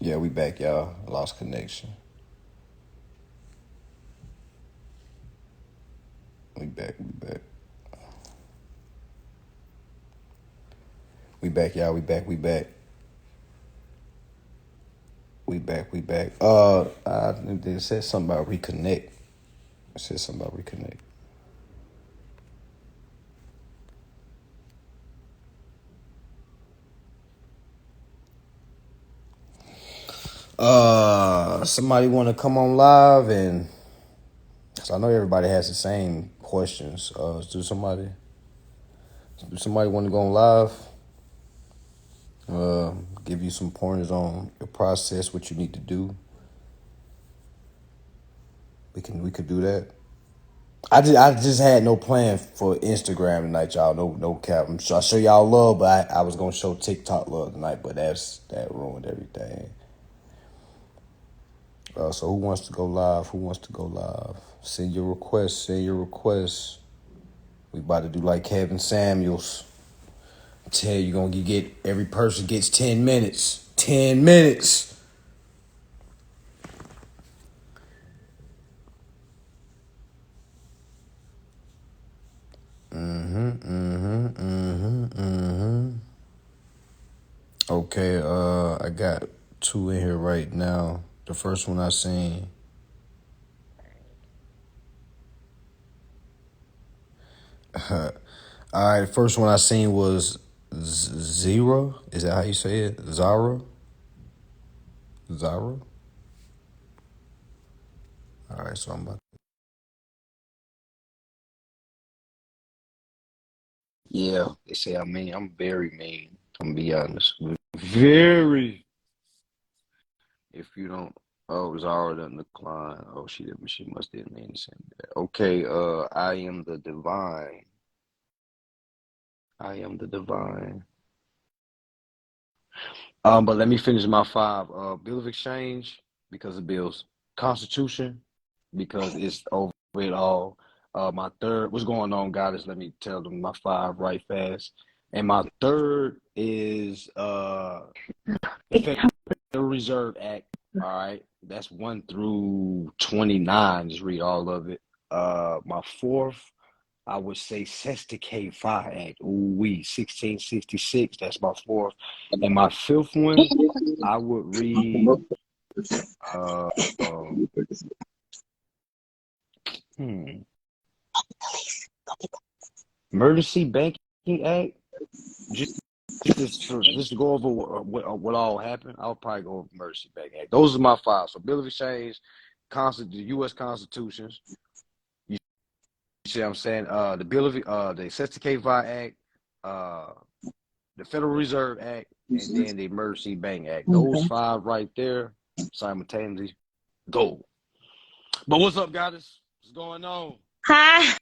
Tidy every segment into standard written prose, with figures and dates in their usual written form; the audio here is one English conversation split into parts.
Yeah, we back, y'all. Lost connection. We back, we back. We back, y'all. We back, we back. We back, we back. It said something about reconnect. It said something about reconnect. Somebody want to come on live and, cause I know everybody has the same questions. Do somebody want to go on live? Give you some pointers on your process, what you need to do. We could do that. I just had no plan for Instagram tonight, y'all. No cap. I show y'all love, but I was gonna show TikTok love tonight, but that ruined everything. So who wants to go live? Who wants to go live? Send your requests. Send your requests. We about to do like Kevin Samuels. Tell you gonna get every person gets 10 minutes. 10 minutes. Okay, I got two in here right now. The first one I seen. All right, first one I seen was Zero. Is that how you say it? Zara? Zara? All right, so I'm about. Yeah, they say I mean. I'm very mean. I'm gonna be honest. Very. If you don't, oh, Zara doesn't decline. Oh, she didn't. She must didn't mean to send that. Okay. I am the divine. I am the divine. But let me finish my five. Bill of exchange because of bills. Constitution because it's over it all. My third, what's going on, guys? Let me tell them my five right fast. And my third is the Federal Reserve Act. All right, that's 1 through 29. Just read all of it. My fourth, I would say Sesticate Fire Act. Ooh, 1666. That's my fourth. And my fifth one, I would read uh, um, hmm, Emergency Banking Act. Just, just to go over what all happened, I'll probably go over Emergency Banking Act. Those are my five. So Bill of Exchange, the U.S. Constitutions. You see what I'm saying? The Bill of the Sesticate Fire Act, uh, the Federal Reserve Act, and then the Emergency Banking Act. Those five right there, simultaneously, go. But what's up, guys? What's going on? Hi.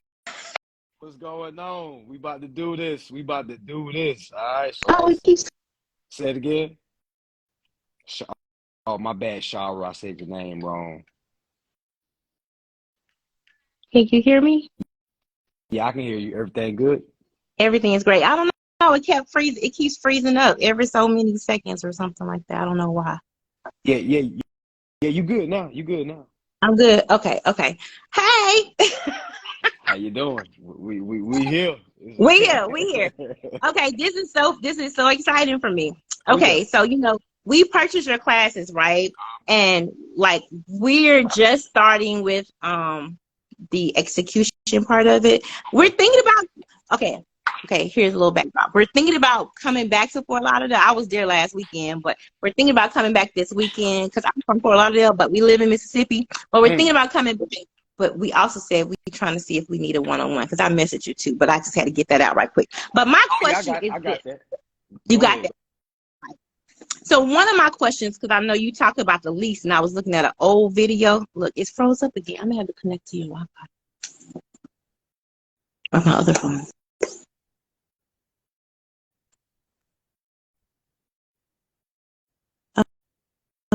What's going on? We about to do this. We about to do this. All right. So Oh, it keeps. say it again. Oh, my bad, Shara. I said your name wrong. Can you hear me? Yeah, I can hear you. Everything good? Everything is great. I don't know. It kept freezing. It keeps freezing up every so many seconds or something like that. I don't know why. Yeah. You good now? You good now? I'm good. Okay. Hey. How you doing? We here. We here. Okay. This is so exciting for me. What's Okay. up? So, we purchased your classes, right? And like, we're just starting with, the execution part of it. We're thinking about, okay, here's a little backdrop. We're thinking about coming back to Fort Lauderdale. I was there last weekend, but we're thinking about coming back this weekend because I'm from Fort Lauderdale, but we live in Mississippi. But we're thinking about coming back. But we also said we're trying to see if we need a one-on-one because I messaged you too, but I just had to get that out right quick. But my question is I got this. that. You Go got ahead. that? So one of my questions, because I know you talked about the lease, and I was looking at an old video. Look, it's froze up again. I'm gonna have to connect to your Wi-Fi on my other phone. I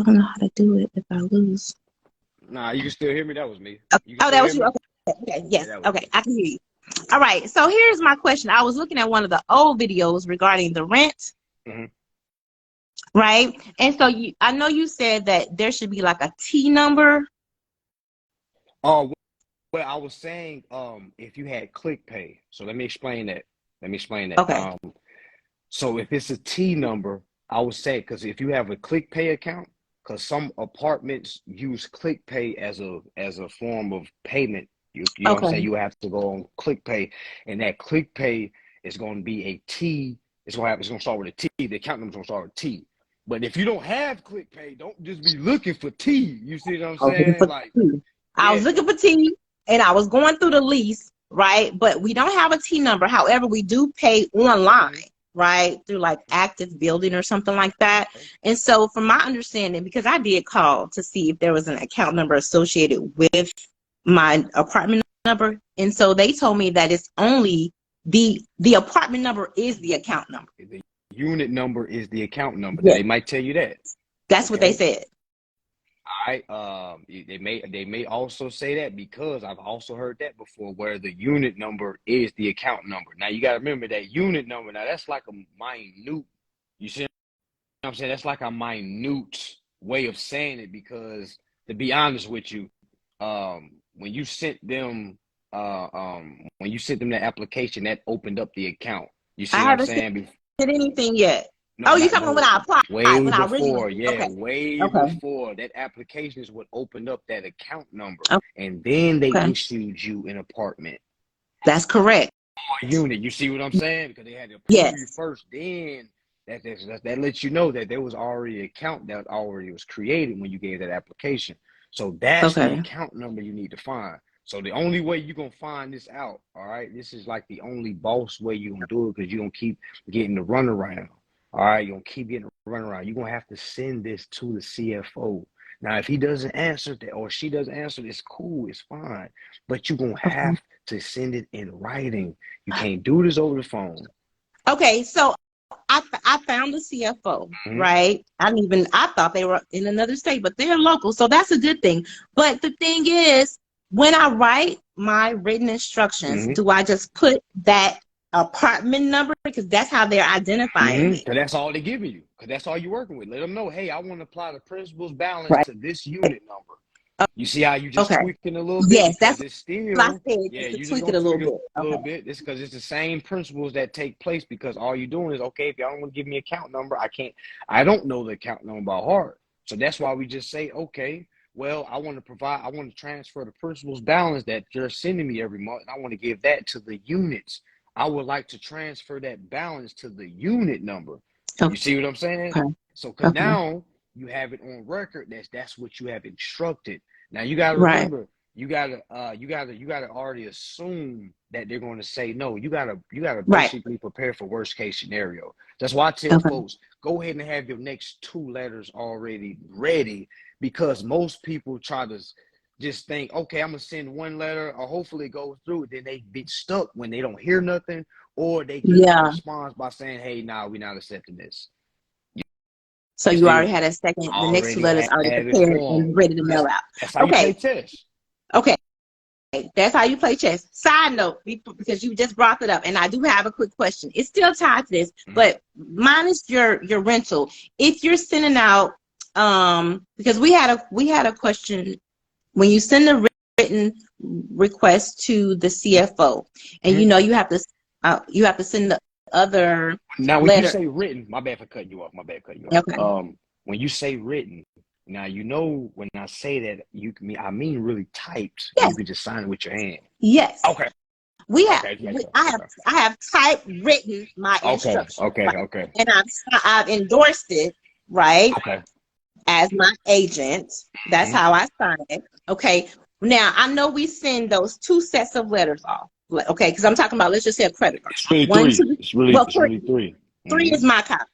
don't know how to do it if I lose. Nah, you can still hear me. That was me. Okay. You can Oh, still that hear was you. me? Okay. Yes. Yeah, that was Okay. me. I can hear you. All right. So here's my question. I was looking at one of the old videos regarding the rent. Mm-hmm. right? And so I know you said that there should be like a T number. Oh, well, I was saying, if you had click pay, so let me explain that. Let me explain that. Okay. So if it's a T number, I would say, because if you have a click pay account, because some apartments use click pay as a form of payment. You know what I'm saying? Okay. You have to go on click pay, and that click pay is going to be a T. It's going to start with a T. The account number is going to start with T. But if you don't have click pay, don't just be looking for T. You see what I'm I was looking saying? for Like, T. I yeah, was looking for T, and I was going through the lease, right? But we don't have a T number. However, we do pay online, right? Through like Active Building or something like that. And so from my understanding, because I did call to see if there was an account number associated with my apartment number. And so they told me that it's only the apartment number is the account number. the unit number is the account number. Now Yes, they might tell you that. that's what they Okay. said. They may also say that because I've also heard that before, where the unit number is the account number. Now you got to remember that unit number. Now that's like a minute. You see what I'm saying? That's like a minute way of saying it, because to be honest with you, when you sent them that application, that opened up the account. You I see what I'm haven't seen saying? anything yet. No, Oh, you not talking about no. when I applied, Way when I originally? before, yeah, Okay, way okay, before. That application is what opened up that account number, okay. and then they Okay. issued you an apartment That's correct. unit. You see what I'm saying? Because they had to approve you Yes. first. Then that lets you know that there was already an account that already was created when you gave that application. So that's the Okay. account number you need to find. So the only way you're gonna find this out, all right, this is like the only boss way you're gonna do it, because you're gonna keep getting the runaround. All right, you're gonna keep getting the runaround. You're gonna have to send this to the CFO. Now, if he doesn't answer that, or she doesn't answer, it's cool, it's fine. But you're gonna Okay. have to send it in writing. You can't do this over the phone. Okay. So I found the CFO, Mhm, right? I thought they were in another state, but they're local, so that's a good thing. But the thing is, when I write my written instructions, mhm, do I just put that apartment number because that's how they're identifying mhm. me? Because that's all they're giving you. Because that's all you're working with. Let them know, hey, I want to apply the principal's balance Right. to this unit number. You see how you just Okay. tweaked it a little bit, Yes, because that's it's what I still, said, yeah, just to you just tweak it gonna a little tweak it bit. a little Okay. bit. It's because it's the same principles that take place, because all you're doing is, okay, if y'all don't want to give me account number, I don't know the account number by heart. So that's why we just say, okay, well, I want to transfer the principal's balance that you're sending me every month. And I want to give that to the units. I would like to transfer that balance to the unit number. You Okay. see what I'm saying? So, because Okay. now you have it on record that's what you have instructed. Now you got to Right. remember, you gotta already assume that they're going to say no. You gotta Right. basically prepare for worst case scenario. That's why I tell Okay. folks, go ahead and have your next two letters already ready, because most people try to just think, okay, I'm gonna send one letter, or hopefully it goes through. Then they get stuck when they don't hear nothing, or they get a Yeah. response by saying, hey, nah, we're not accepting this. So You you see, already had the next two already letters have already it prepared formed. and ready to That's mail out. that's how you play Okay. chess. Okay. That's how you play chess. Side note, because you just brought it up, and I do have a quick question. It's still tied to this, Mhm. but minus your rental. If you're sending out, because we had a question when you send a written request to the CFO, and Mhm. you have to send the other Now, when you letter. say written, my bad for cutting you off. My bad for cutting you off. Okay. When you say written, now you know when I say that I mean really typed, where you Yes. can just sign it with your hand. Yes. Okay. Okay. Yeah. Yeah. Okay. I have typewritten my Okay. instructions, Okay. right? Okay. And I've endorsed it, right, Okay. as my agent. That's Mhm. how I sign it. Okay. Now I know we send those two sets of letters off. Okay, because I'm talking about, let's just say a creditor. It's really One to three. the, It's really well, it's three, really three. three is Mm-hmm. my copy,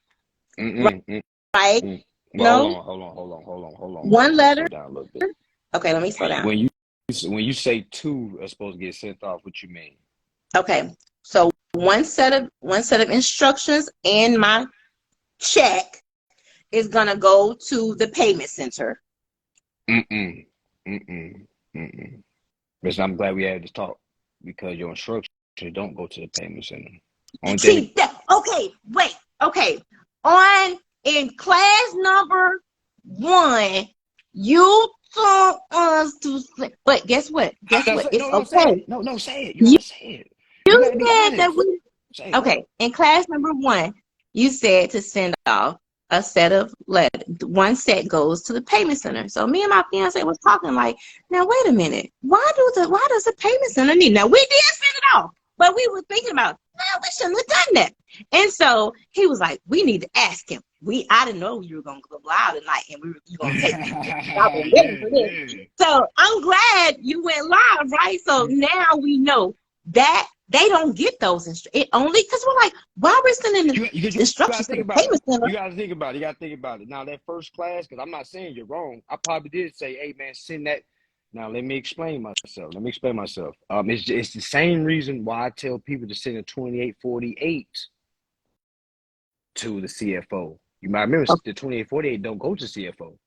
Mm-mm. Mm-mm. right? Mm. But hold No, on. Hold on. Hold on. Hold on. Hold on. one Let's letter. slow down a little bit. Okay, let me slow down. When you say two are supposed to get sent off, what you mean? Okay, so one set of instructions and my check is gonna go to the payment center. Mm-mm. Mm-mm. Mm-mm. But I'm glad we had this talk, because your instructions don't go to the payment center. Only thing. See, okay, wait, okay. On in class number 1, you told us to say, but guess what? Guess what? It's No, say okay. it. No, say it. You You, gotta say it. You you gotta be said that honest. we Say it. okay. In class number 1, you said to send off a set of letters. One set goes to the payment center. So me and my fiance was talking like, now wait a minute. Why does the payment center need? Now we did send it off, but we were thinking about, no, we shouldn't have done that. And so he was like, we need to ask him. I didn't know you were gonna go live tonight, and you were gonna take me. I've been waiting Yeah, for this. yeah. So I'm glad you went live, right? So now we know that they don't get those it only because we're like, why we're sending You gotta instructions to think the about it. payment center? You gotta think about it. You gotta think about it. Now that first class, because I'm not saying you're wrong. I probably did say, "Hey man, send that." Now let me explain myself. It's the same reason why I tell people to send a 2848 to the CFO. You might remember Okay. the 2848 don't go to CFO.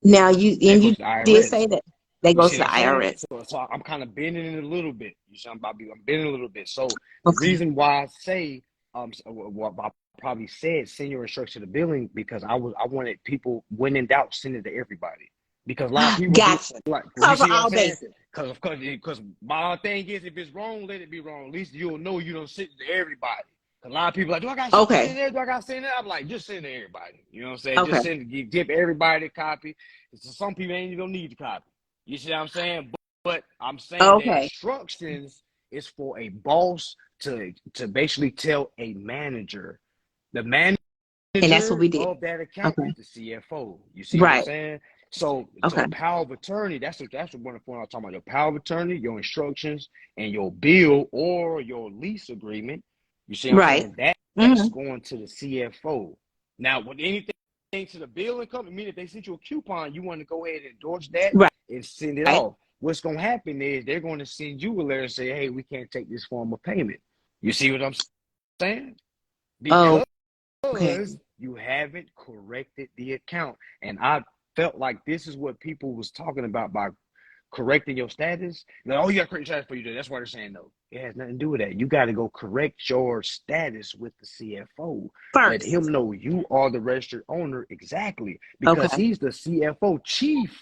Now That you goes to the did IRS. say that they You go see to the what I'm saying? IRS. So I'm kind of bending it a little bit. You see, I'm bending a little bit. So the Okay. reason why I say what I probably said send your instruction to billing because I wanted people when in doubt send it to everybody because a lot of people be Gotcha. like, you Cover see what I'm all saying? bases. Because my thing is if it's wrong, let it be wrong. At least you'll know you don't send it to everybody. A lot of people like, do I got to send it Okay. there? Do I got to send it? I'm like, just send it to everybody. You know what I'm saying? Okay. Just give everybody a copy. So some people ain't even gonna need the copy. You see what I'm saying? But I'm saying the Okay. instructions is for a boss to basically tell a manager. The And that's what manager we did. of that account Okay. is the CFO. You see what I'm Right. saying? So Okay. power of attorney, that's one point I'm talking about. Your power of attorney, your instructions, and your bill or your lease agreement. You see what I'm Right. saying? That's Hmm. going to the CFO. Now, with anything to the billing company, meaning if they sent you a coupon, you want to go ahead and endorse that Right. and send it off. What's going to happen is they're going to send you a letter and say, hey, we can't take this form of payment. You see what I'm saying? Oh, Because okay. you haven't corrected the account. And I felt like this is what people was talking about by correcting your status. Like, oh, you got to correct your status for you do. That's why they're saying no. It has nothing to do with that. You got to go correct your status with the CFO. Let him First. know you are the registered owner exactly because Okay. he's the CFO, chief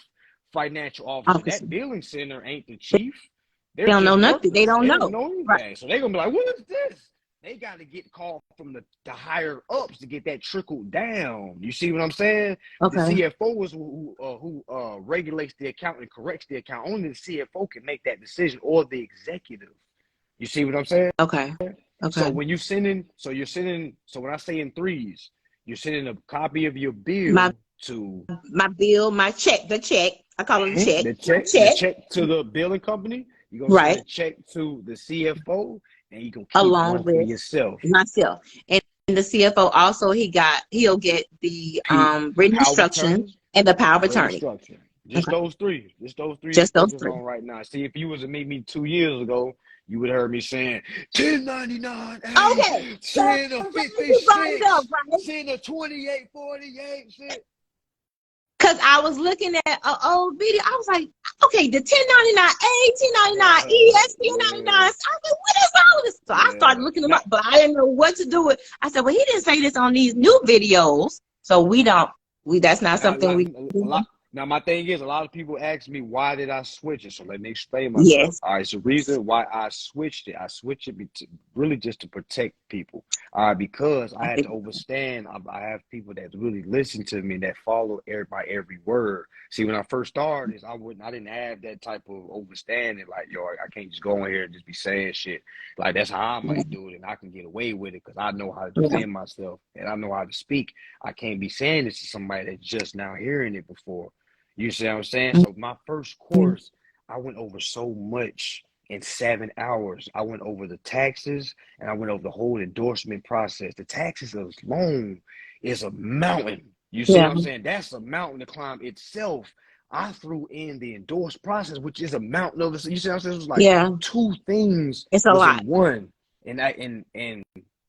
financial officer. Officer. That billing center ain't the They chief. They're don't know just nothing. They workers. don't They don't know. know Right. anything. So they're gonna be like, "What is this?" They got to get called from the higher ups to get that trickled down. You see what I'm saying? The Okay. CFO is who regulates the account and corrects the account. Only the CFO can make that decision, or the executive. You see what I'm saying? Okay. So Okay. when you're sending, so when I say in threes, you're sending a copy of your My bill to bill, my check, the check. I call it a check. My the check. check to the billing company. You're gonna send Right. a check to the CFO, and you can keep Along one for with yourself. myself. And the CFO also he'll get the written Power of instructions attorney, and the power of written attorney. instruction. Just Okay. those three. Just those three to Just those focus three. on right now. See, if you was to meet me 2 years ago, you would have heard me saying 1099A, Okay. So send a I'm glad you brought it up, 56, right? send a 2848. Shit. Because I was looking at an old video. I was like, okay, the 1099A, 1099E, Yeah, 1099. I was like, what is all this? So I started yeah. looking them Now, up, but I didn't know what to do with. I said, well, he didn't say this on these new videos. So that's not Now, something we a do. lot. Now, my thing is, a lot of people ask me why did I switch it. So let me explain myself. Yes. All right, so reason why I switched it, really just to protect people. All right, because I had to understand. I have people that really listen to me that follow every word. See, when I first started, I didn't have that type of understanding. Like, yo, I can't just go in here and just be saying shit. Like that's how I might do it, and I can get away with it because I know how to Yeah. defend myself and I know how to speak. I can't be saying this to somebody that's just now hearing it before. You see what I'm saying? So my first Mhm. course, I went over so much in 7 hours. I went over the taxes and I went over the whole endorsement process. The taxes alone is a mountain. You see Yeah. what I'm saying? That's a mountain to climb itself. I threw in the endorsed process, which is a mountain of the. You see what I'm saying? It was like Yeah. two things It's a was lot. in one, and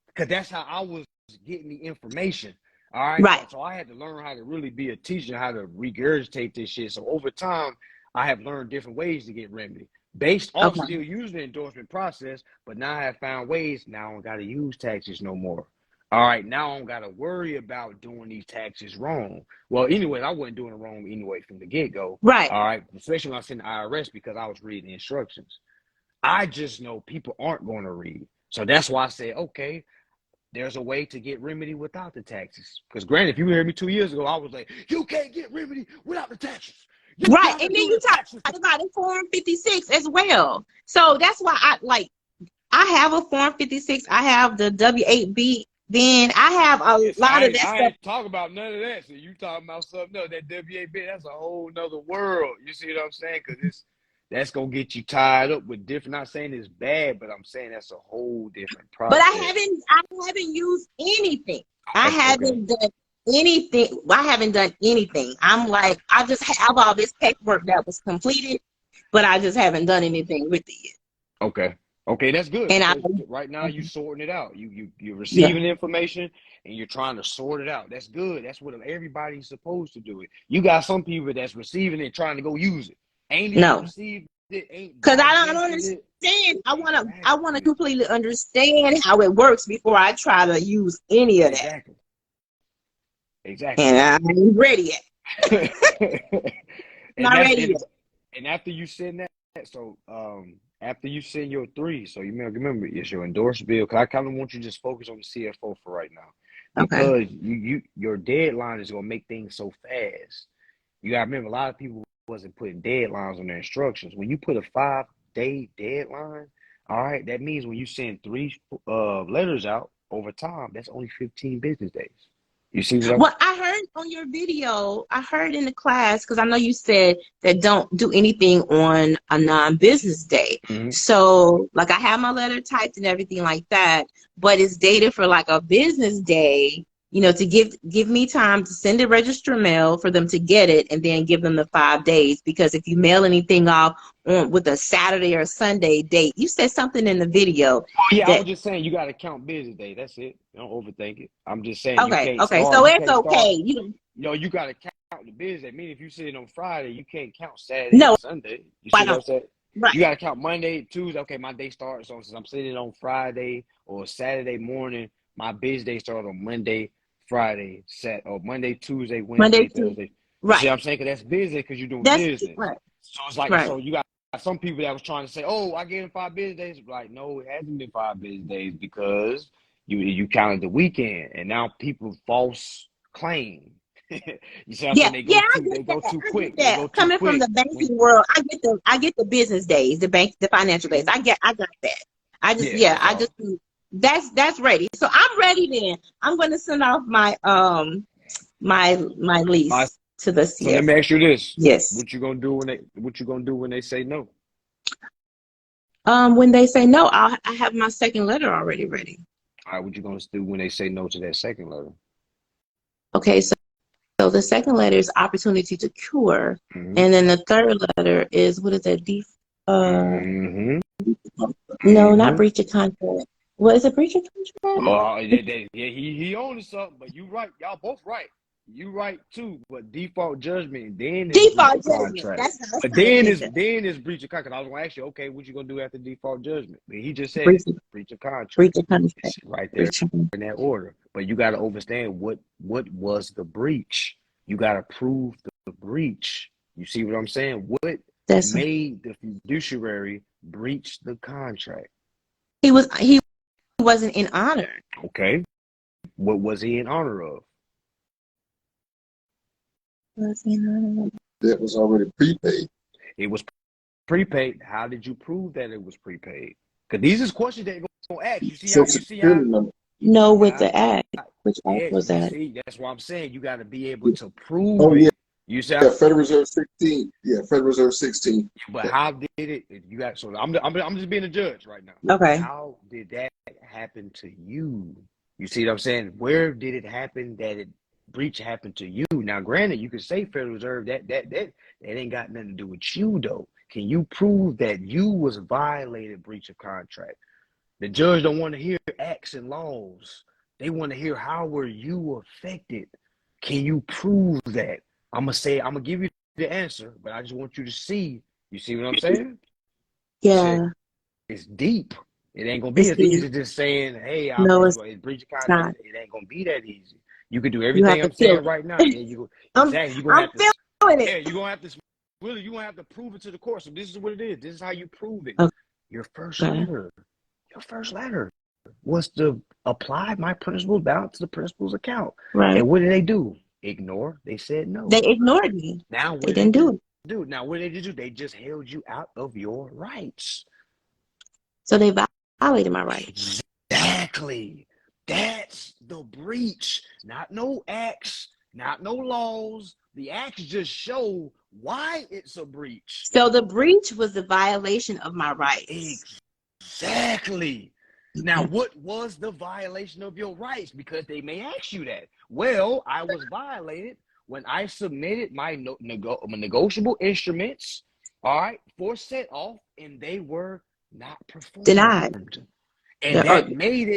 because that's how I was getting the information. All right. Right. So I had to learn how to really be a teacher, how to regurgitate this shit. So over time, I have learned different ways to get remedy based off Okay. still using the endorsement process. But now I have found ways. Now I don't got to use taxes no more. All right, now I don't got to worry about doing these taxes wrong. Well, anyway, I wasn't doing it wrong anyway from the get-go. Right. All right, especially when I was in the IRS because I was reading the instructions. I just know people aren't going to read. So that's why I said, okay, there's a way to get remedy without the taxes. Because granted, if you heard me 2 years ago, I was like, you can't get remedy without the taxes. You Right. got to And then do you the taxes. talk about the Form 56 as well. So that's why I have a Form 56. I have the W-8B. Then I have a lot of that I stuff. ain't talking about none of that. So you talking about something else. That WAB, that's a whole nother world. You see what I'm saying? Because that's going to get you tied up with different. Not saying it's bad, but I'm saying that's a whole different But process. I haven't used anything. I Okay. haven't done anything. I haven't done anything. I'm like, I just have all this paperwork that was completed, but I just haven't done anything with it yet. Okay, that's good And because right now you're sorting it out. You're yeah. receiving information and you're trying to sort it out. That's good. That's what everybody's supposed to do. It. You got some people that's receiving it trying to go use it. Ain't even received it. Ain't because I don't digested understand. it. I wanna completely understand how it works before I try to use any of that. Exactly. And I ain't ready yet. Not ready yet. And after you send that, so after you send your 3, so you remember it's your endorsed bill. Cause I kind of want you to just focus on the CFO for right now, because your deadline is gonna make things so fast. You gotta remember, a lot of people wasn't putting deadlines on their instructions. When you put a 5-day deadline, all right, that means when you send 3 letters out over time, that's only 15 business days. You see what Well, I heard on your video, I heard in the class, because I know you said that don't do anything on a non-business day. Mm-hmm. So, like, I have my letter typed and everything like that, but it's dated for like a business day, to give me time to send a register mail for them to get it and then give them the 5 days. Because if you mail anything off with a Saturday or Sunday date, you said something in the video. Yeah, I was just saying you got to count business day. That's it. Don't overthink it. I'm just saying you can't okay, start. so You it's can't start. okay. You got to count the business day. Meaning if you sit on Friday, you can't count Saturday and Sunday. You see what I'm saying? Right. You got to count Monday, Tuesday. Okay, my day starts on, since I'm sitting on Friday or Saturday morning, my business day starts on Monday, Friday, or Monday, Tuesday, Wednesday, Thursday. Right. You see what I'm saying? Because that's business because you're doing business. Right. So it's like, so you got some people that was trying to say, oh, I gave him 5 business days. Like, no, it hasn't been 5 business days because you counted the weekend, and now people false claim. You see what I'm saying? They go too quick. They go too Coming quick. From the banking world, I get the business days, the financial days. I got that. That's ready. So I'm ready then. I'm going to send off my my lease to the CFO. So let me ask you this. Yes. What you gonna do when they say no? When they say no, I have my second letter already ready. All right, what you gonna do when they say no to that second letter? Okay, so the second letter is opportunity to cure, and then the third letter is, what is that? No, not breach of contract. What is a breach of contract? Yeah, he owns something, but you right. Y'all both right. You right too, but default judgment, then it's default breach of judgment. contract. That's but then it's breach of contract. I was gonna ask you, okay, what you gonna do after default judgment? But he just said breach of contract. Breach of contract. It's right there in that order. But you gotta understand what was the breach. You gotta prove the breach. You see what I'm saying? What made the fiduciary breach the contract? He wasn't in honor. Okay. What was he in honor of? That was already prepaid. It was prepaid. How did you prove that it was prepaid? Because these is questions that you're going to ask. You see how? No, with the act. Which act was that? See, that's what I'm saying. You got to be able to prove it. Yeah. You see Federal Reserve 16. Yeah, Federal Reserve 16. But how did it? You got so I'm just being a judge right now. Okay. How did that happen to you? You see what I'm saying? Where did it happen that it breach happened to you? Now, granted, you could say Federal Reserve that ain't got nothing to do with you though. Can you prove that you was violated breach of contract? The judge don't want to hear acts and laws. They want to hear how were you affected. Can you prove that? I'm gonna give you the answer, but I just want you to see. You see what I'm saying? Yeah. It's deep. It ain't gonna be It's as easy easy. as just saying, "Hey, I No, breach it's breach of not. contract." It ain't gonna be that easy. You can do You have everything to I'm feel saying right now. it. Yeah, you I'm exactly. You're gonna I'm have to. feeling it. Yeah, you're gonna have to. Really, you're gonna have to prove it to the court. So this is what it is. This is how you prove it. Your first Okay. letter. Your first letter was to apply my principal's balance to the principal's account. Right. And what did they do? Ignore. They said no. They ignored me. Now what They did they didn't do it. do? Now what did they do? They just held you out of your rights. So they violated my rights. Exactly. That's the breach. Not no acts, not no laws. The acts just show why it's a breach. So the breach was the violation of my rights. Exactly. Now, what was the violation of your rights? Because they may ask you that. Well, I was violated when I submitted my negotiable instruments, all right, for set off, and they were not performed. Denied. And that made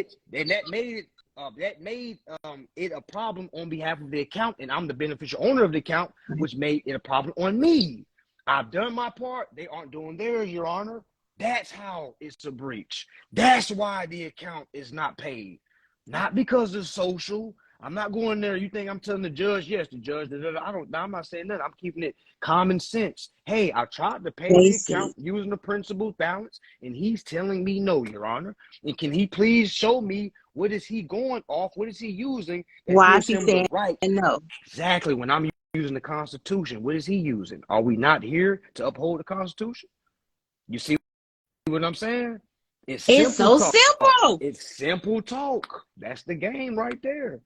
it a problem on behalf of the account, and I'm the beneficial owner of the account, which made it a problem on me. I've done my part. They aren't doing theirs, Your Honor. That's how it's a breach. That's why the account is not paid. Not because it's social. I'm not going there. You think I'm telling the judge? Yes, the judge. I'm not saying that. I'm keeping it common sense. Hey, I tried to pay the account using the principal's balance, and he's telling me no, Your Honor. And can he please show me what is he going off? What is he using that Why gives is he him the saying right? no? Exactly. When I'm using the Constitution, what is he using? Are we not here to uphold the Constitution? You see what I'm saying? It's so talk. simple. It's simple talk. That's the game right there.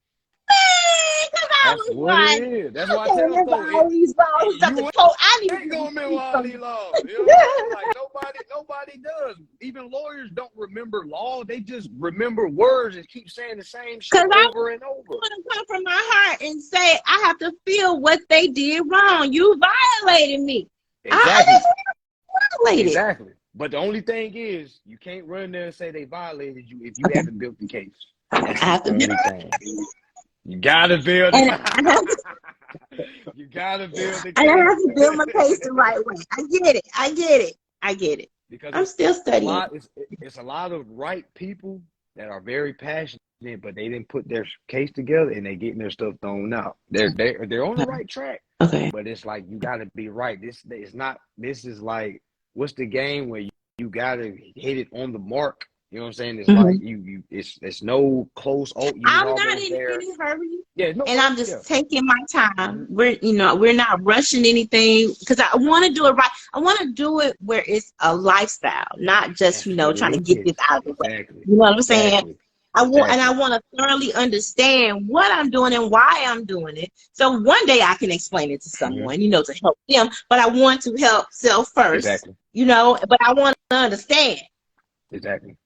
That's what it is. That's why I tell folks. all these laws. I need ain't gonna remember all these laws. You know what I'm saying? Like nobody does. Even lawyers don't remember law. They just remember words and keep saying the same shit over and over. I want to come from my heart and say I have to feel what they did wrong. You violated me. Exactly. I just violated. Exactly. But the only thing is, you can't run there and say they violated you if you haven't built the case. That's the only thing. You gotta build it. You gotta build the case. And I have to build my case the right way. I get it. Because I'm still studying. It's a lot of right people that are very passionate, but they didn't put their case together and they getting their stuff thrown out. They're on the right track. Okay. But it's like you gotta be right. This is like, what's the game where you gotta hit it on the mark? You know what I'm saying? It's like it's no close. Oh, I'm not in any hurry. Yeah, no, and I'm just taking my time. We're not rushing anything because I want to do it right. I want to do it where it's a lifestyle, not just trying to get this out of the way. You know what I'm saying? I want to thoroughly understand what I'm doing and why I'm doing it. So one day I can explain it to someone, to help them. But I want to help self first, but I want to understand. Exactly.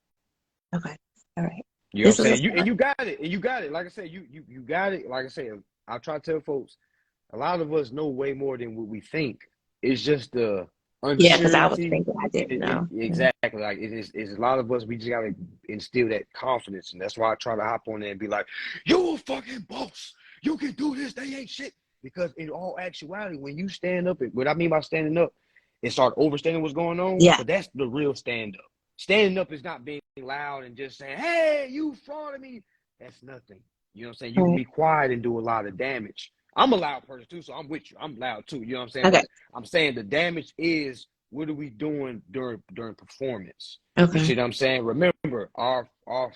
Okay. All right. You know what I'm saying? You got it. And you got it. Like I said, you got it. Like I said, I try to tell folks, a lot of us know way more than what we think. It's just the uncertainty. Yeah, because I was thinking I didn't know. Exactly. Like it's a lot of us, we just gotta instill that confidence. And that's why I try to hop on there and be like, you a fucking boss. You can do this, they ain't shit. Because in all actuality, when you stand up, what I mean by standing up, and start overstanding what's going on. Yeah. But that's the real stand up. Standing up is not being loud and just saying, hey, you frauded me. That's nothing. You know what I'm saying? You can be quiet and do a lot of damage. I'm a loud person too, so I'm with you. I'm loud too. You know what I'm saying? Okay. But I'm saying the damage is, what are we doing during performance? Okay. You see what I'm saying? Remember, our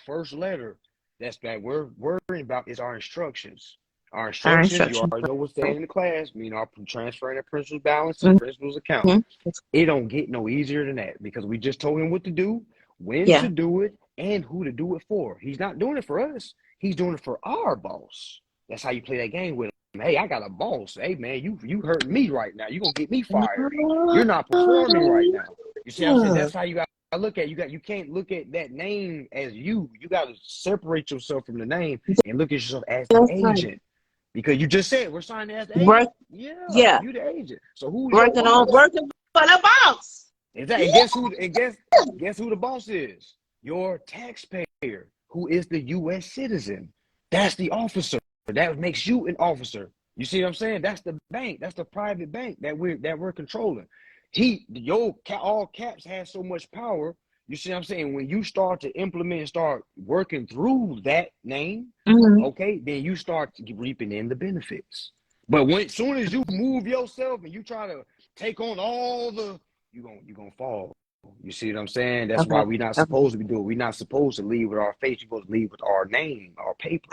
first letter that we're worrying about is our instructions. Our instructions, you already know what's there in the class, our transferring the principal's balance to the principal's account. It don't get no easier than that because we just told him what to do, when to do it, and who to do it for. He's not doing it for us. He's doing it for our boss. That's how you play that game with him. Hey, I got a boss. Hey, man, you hurting me right now. You're going to get me fired. You're not performing right now. You see what I'm saying? That's how you got to look at it. You can't look at that name as you. You got to separate yourself from the name and look at yourself as the agent. Because you just said we're signing as the agent. Yeah. You the agent. So who's working for the boss? Exactly. And guess who the boss is? Your taxpayer, who is the U.S. citizen. That's the officer. That makes you an officer. You see what I'm saying? That's the bank. That's the private bank that we're controlling. All caps has so much power. You see what I'm saying? When you start to implement and start working through that name, okay, then you start reaping in the benefits. But when soon as you move yourself and you try to take on all the, you're gonna fall. You see what I'm saying? That's why we're not supposed to be doing. We're not supposed to lead with our face. We're supposed to lead with our name, our paper.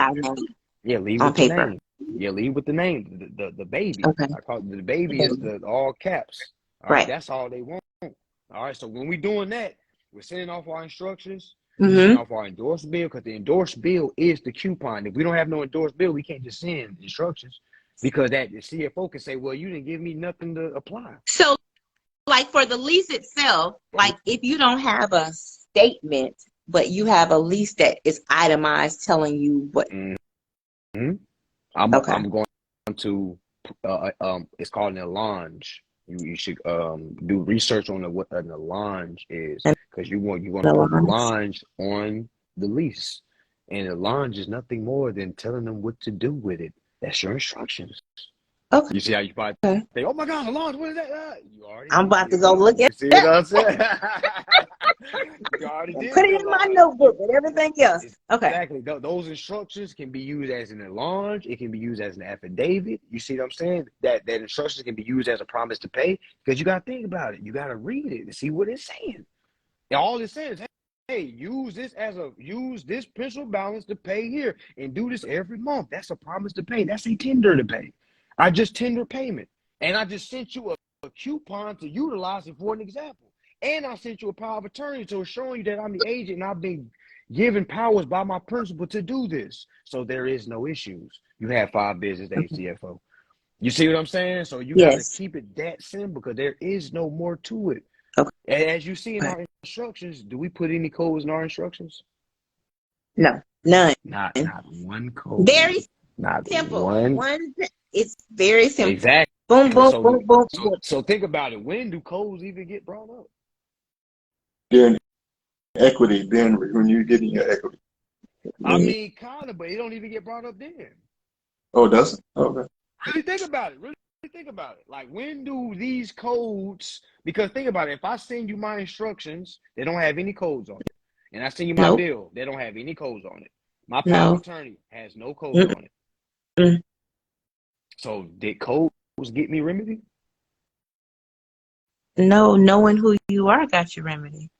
Yeah, lead with the name. Yeah, lead with the name. The baby. I call it the baby is the all caps. All right, that's all they want. All right, so when we're doing that, we're sending off our instructions, we're sending off our endorsed bill, because the endorsed bill is the coupon. If we don't have no endorsed bill, we can't just send instructions, because that the CFO can say, well, you didn't give me nothing to apply. So, like for the lease itself, like if you don't have a statement, but you have a lease that is itemized telling you what. I'm going to, it's called an allonge. You should do research on what an allonge is, because you want to put an allonge on the lease, and allonge is nothing more than telling them what to do with it. That's your instructions. Okay. You see how you probably think, oh my God, allonge, what is that? You already I'm about to go look at it. See what I'm saying? You already did. Put it in my notebook and everything else. Okay. Exactly. Those instructions can be used as an allonge. It can be used as an affidavit. You see what I'm saying? That instructions can be used as a promise to pay, because you got to think about it. You got to read it and see what it's saying. And all it says, hey, use this principal balance to pay here and do this every month. That's a promise to pay. That's a tender to pay. I just tender payment, and I just sent you a coupon to utilize it for an example. And I sent you a power of attorney to showing you that I'm the agent and I've been given powers by my principal to do this. So there is no issues. You have 5 business days, CFO. You see what I'm saying? So you got to keep it that simple, because there is no more to it. Okay. And as you see in our instructions, do we put any codes in our instructions? No, none. Not one code. Very not simple. One. It's very simple. Exactly. Boom, boom, boom. So think about it. When do codes even get brought up? Then equity. Then when you're getting your equity. I mean, kind of, but it don't even get brought up then. Oh, does it? Okay. Really think about it. Really think about it. Like, when do these codes? Because think about it. If I send you my instructions, they don't have any codes on it, and I send you my bill, they don't have any codes on it. My power of attorney has no codes on it. So did codes get me remedy? No, knowing who you are got you remedy.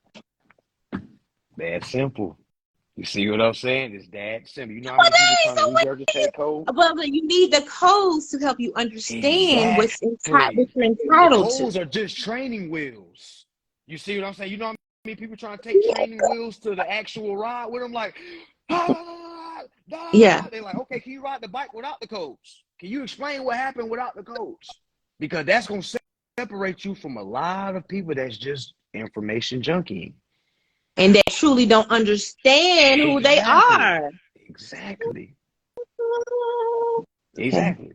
That simple. You see what I'm saying? It's that simple. You know how many people trying to regurgitate code? Well, you need the codes to help you understand what you're entitled to. The codes are just training wheels. You see what I'm saying? You know how many people trying to take training wheels to the actual ride with them? Like, they're like, okay, can you ride the bike without the codes? Can you explain what happened without the codes? Because that's going to separate you from a lot of people that's just information junkie. And that truly don't understand who they are. Exactly. And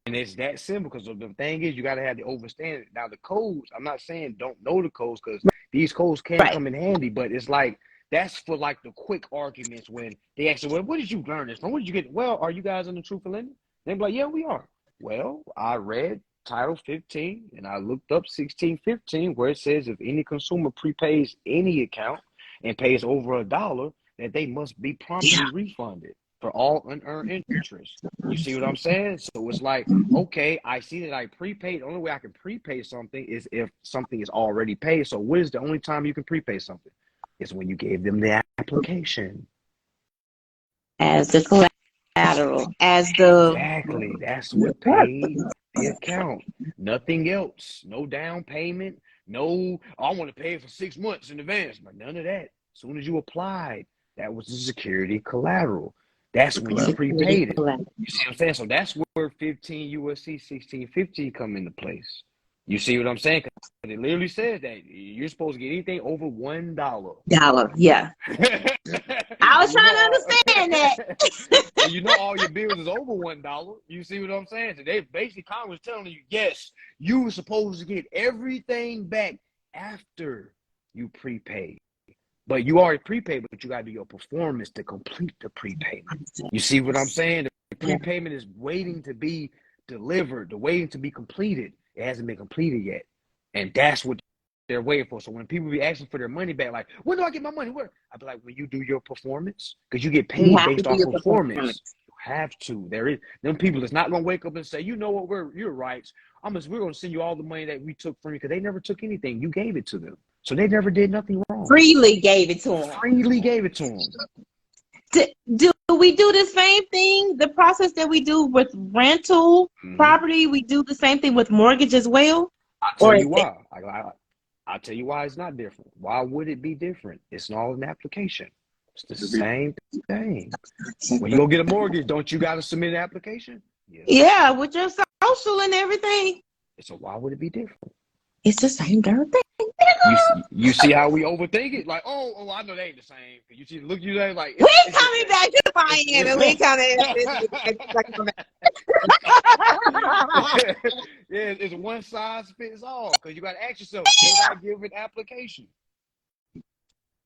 it's that simple, because the thing is, you got to have the understanding. Now, the codes, I'm not saying don't know the codes, because these codes can come in handy, but it's like, that's for like the quick arguments when they ask you, well, what did you learn this from? What did you get? Well, are you guys in the truth of lending? They're like, yeah, we are. Well, I read Title 15 and I looked up 1615, where it says if any consumer prepays any account and pays over $1, that they must be promptly refunded for all unearned interest. You see what I'm saying? So it's like, okay, I see that I prepaid. The only way I can prepay something is if something is already paid. So what is the only time you can prepay something? It's when you gave them the application. As the collateral. Exactly. That's what paid the account. Nothing else. No down payment. No, I want to pay it for 6 months in advance. But none of that. As soon as you applied, that was the security collateral. That's when you prepaid it. You see what I'm saying? So that's where 15 U.S.C. 1615 come into place. You see what I'm saying? It literally says that you're supposed to get anything over $1. Yeah. I was trying to understand that. And you know all your bills is over $1. You see what I'm saying? So they basically Congress telling you, yes, you were supposed to get everything back after you prepay. But you already prepaid, but you got to do your performance to complete the prepayment. You see what I'm saying? The prepayment is waiting to be delivered, waiting to be completed. It hasn't been completed yet. And that's what they're waiting for. So when people be asking for their money back, like, when do I get my money? Where? I be like, when you do your performance, because you get You paid have to based do on your performance. performance. You have to. There is them people that's not gonna wake up and say, you know what, you're right. We're gonna send you all the money that we took from you, because they never took anything. You gave it to them, so they never did nothing wrong. Freely gave it to them. Freely gave it to them. Do we do the same thing? The process that we do with rental property, we do the same thing with mortgage as well? I'll tell you why. I'll tell you why it's not different. Why would it be different? It's all an application. It's the same thing. When you go get a mortgage, don't you got to submit an application? Yeah, with your social and everything. So why would it be different? It's the same darn thing. You see how we overthink it? Like, oh, I know they ain't the same. You see, look, you there, like, we coming back to Miami. We coming back. Yeah, it's one size fits all, because you got to ask yourself, did I give an application?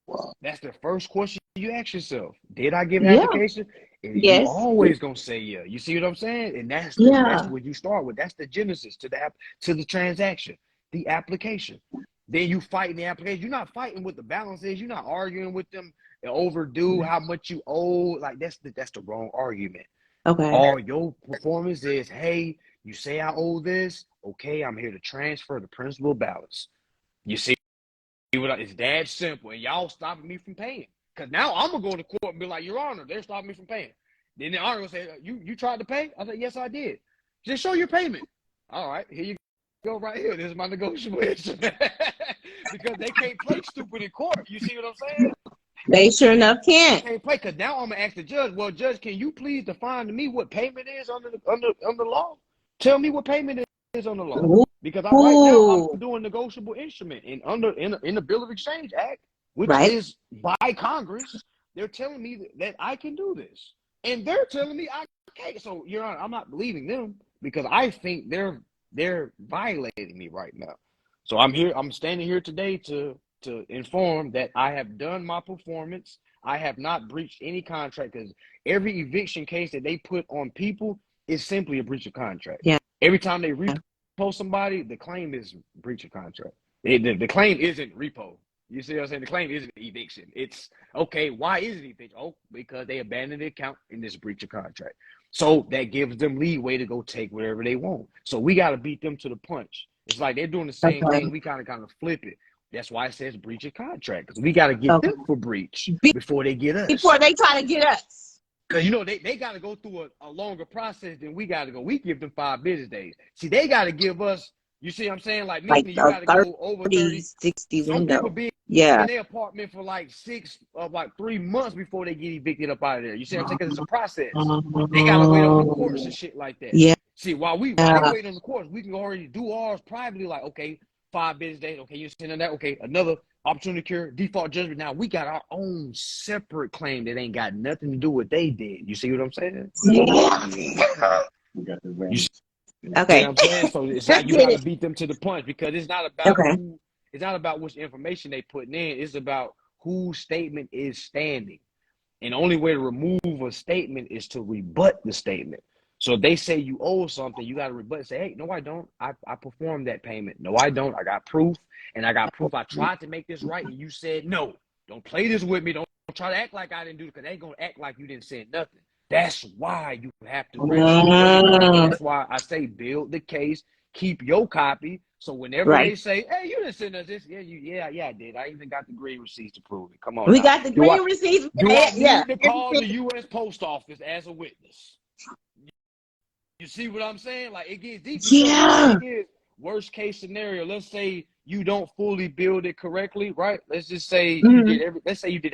Wow. That's the first question you ask yourself. Did I give an application? And you always gonna say yeah. You see what I'm saying? And that's what you start with. That's the genesis to the transaction, the application. Then you fight in the application. You're not fighting what the balance is. You're not arguing with them overdue, how much you owe. Like that's the wrong argument. Okay. All your performance is, hey, you say I owe this. Okay, I'm here to transfer the principal balance. You see what it's that simple, and y'all stopping me from paying. Because now I'm gonna go to court and be like, Your Honor, they're stopping me from paying. Then the honor will say, you tried to pay? I said, yes, I did. Just show your payment. All right, here you go right here. This is my negotiable instrument. Because they can't play stupid in court. You see what I'm saying? They sure enough can't. They can't play, because now I'm gonna ask the judge, well, Judge, can you please define to me what payment is under the law? Tell me what payment is on the law. Because right now I'm doing negotiable instrument in the Bill of Exchange Act, which is by Congress. They're telling me that I can do this. And they're telling me I can't. So, Your Honor, I'm not believing them, because I think they're violating me right now. So I'm standing here today to inform that I have done my performance. I have not breached any contract, because every eviction case that they put on people is simply a breach of contract. Yeah. Every time they repo somebody, the claim is breach of contract. The claim isn't repo. You see what I'm saying? The claim isn't eviction. It's, okay, why is it eviction? Oh, because they abandoned the account in this breach of contract. So that gives them leeway to go take whatever they want. So we got to beat them to the punch. It's like they're doing the same thing. We kind of flip it. That's why it says breach of contract, because we got to get them for breach before they get us. Before they try to get us. Because, they got to go through a longer process than we got to go. We give them 5 business days. See, they got to give us, you see what I'm saying? Like me, you got to go over 30, 60 window. Some people be in their apartment for like 3 months before they get evicted up out of there. You see what I'm saying? Because it's a process. They got to wait on the courts and shit like that. Yeah. See, while they wait on the courts, we can already do ours privately. Like, okay, 5 business days. Okay, you're sending that. Okay, another opportunity to cure, default judgment. Now we got our own separate claim that ain't got nothing to do with what they did. You see what I'm saying? Yeah. We got the You see okay. what I'm saying? So it's like you got to beat them to the punch, because it's not about it's not about which information they putting in. It's about whose statement is standing. And the only way to remove a statement is to rebut the statement. So if they say you owe something, you got to rebut and say, hey, no, I don't. I performed that payment. No, I don't. I got proof. And I got proof. I tried to make this right, and you said no. Don't play this with me. Don't try to act like I didn't do it, because they ain't going to act like you didn't say nothing. That's why you have to That's why I say build the case, keep your copy. So whenever they say, hey, you didn't send us this. Yeah, I did. I even got the green receipts to prove it. Come on. We got the green receipts. Do I need to call the U.S. Post Office as a witness? You see what I'm saying? Like, it gets deep. Yeah. Worst case scenario, let's say you don't fully build it correctly, right? Let's just say you did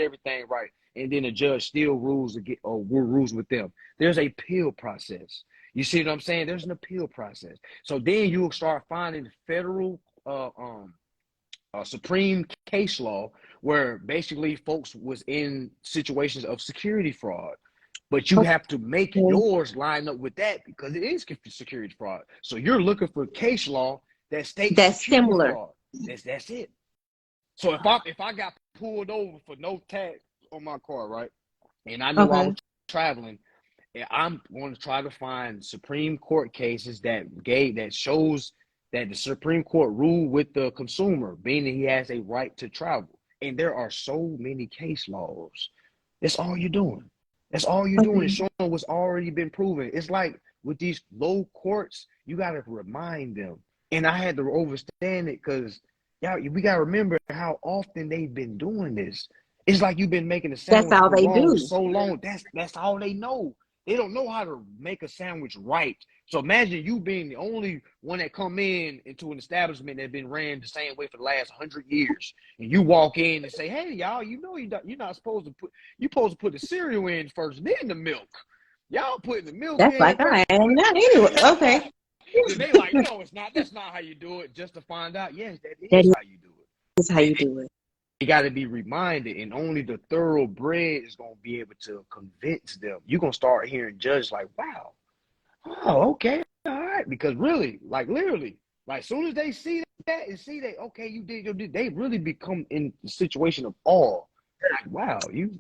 everything right, and then the judge still rules with them. There's a appeal process. You see what I'm saying? There's an appeal process. So then you'll start finding federal Supreme case law where basically folks was in situations of security fraud. But you have to make yours line up with that, because it is security fraud. So you're looking for case law that states that's similar. Fraud. That's it. So if I got pulled over for no tag on my car, right, and I knew I was traveling, I'm going to try to find Supreme Court cases that shows that the Supreme Court ruled with the consumer, meaning he has a right to travel. And there are so many case laws. That's all you're doing. That's all you're doing is showing what's already been proven. It's like with these low courts, you got to remind them. And I had to understand it because we got to remember how often they've been doing this. It's like you've been making a That's sandwich all go they wrong do. so long. That's all they know. They don't know how to make a sandwich right. So imagine you being the only one that come into an establishment that's been ran the same way for the last 100 years. And you walk in and say, hey, y'all, you're not supposed to put the cereal in first, then the milk. Y'all putting the milk That's in like first. I am not anyway. Okay. And they like, no, it's not. That's not how you do it. Just to find out, yes, that That is how you do it. is how you do it. You got to be reminded, and only the thoroughbred is going to be able to convince them. You're going to start hearing judges like, wow, oh, okay, all right. Because really, like literally, like as soon as they see that and see that, okay, you did, they really become in the situation of awe. Like, wow, you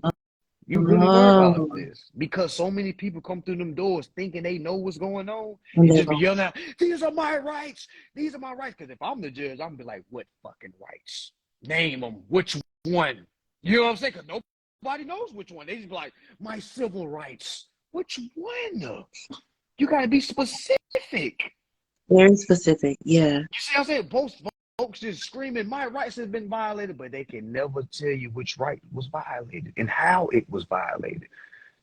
really learn about this. Because so many people come through them doors thinking they know what's going on and just be yelling out, these are my rights. These are my rights. Because if I'm the judge, I'm going to be like, what fucking rights? Name them. Which one? You know what I'm saying? Because nobody knows which one. They just be like, my civil rights. Which one? You got to be specific. Very specific. Yeah. You see what I'm saying? Both folks just screaming, my rights have been violated, but they can never tell you which right was violated and how it was violated.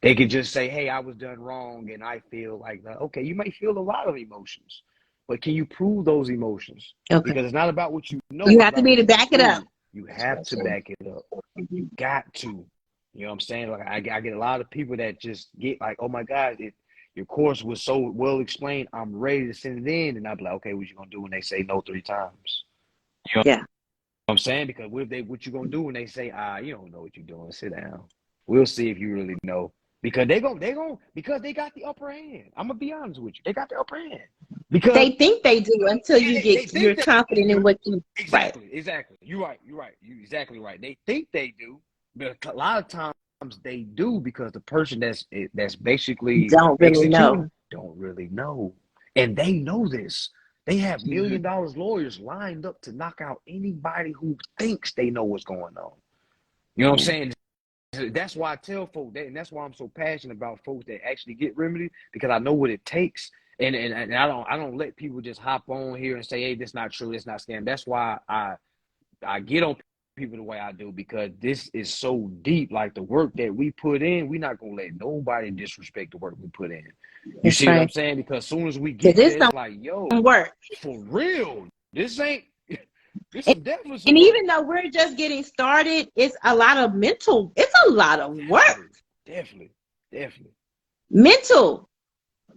They can just say, hey, I was done wrong and I feel like that. Okay, you may feel a lot of emotions, but can you prove those emotions? Okay. Because it's not about what you know. You have to be to back it up. You have to back it up. You got to. You know what I'm saying? Like I get a lot of people that just get like, oh my God, your course was so well explained. I'm ready to send it in. And I'll be like, okay, what you gonna do when they say no 3 times? You know Yeah. what I'm saying? Because what you gonna do when they say, you don't know what you're doing, sit down. We'll see if you really know. Because because they got the upper hand. I'm gonna be honest with you. They got the upper hand. Because they think they do until you're confident in what you exactly. You're right. You're exactly right. They think they do, but a lot of times they do because the person that's basically don't really know. Don't really know. And they know this. They have $1 million lawyers lined up to knock out anybody who thinks they know what's going on. You know what I'm saying? That's why I tell folks that, and that's why I'm so passionate about folks that actually get remedy, because I know what it takes. And I don't let people just hop on here and say, hey, this not true, this not scam. That's why I get on people the way I do, because this is so deep. Like the work that we put in, we're not gonna let nobody disrespect the work we put in. You see what I'm saying? Because as soon as we get there, it's like, yo, work for real. This ain't this is definitely some and work. even though we're just getting started, it's a lot of mental, it's a lot of work. Definitely. Mental.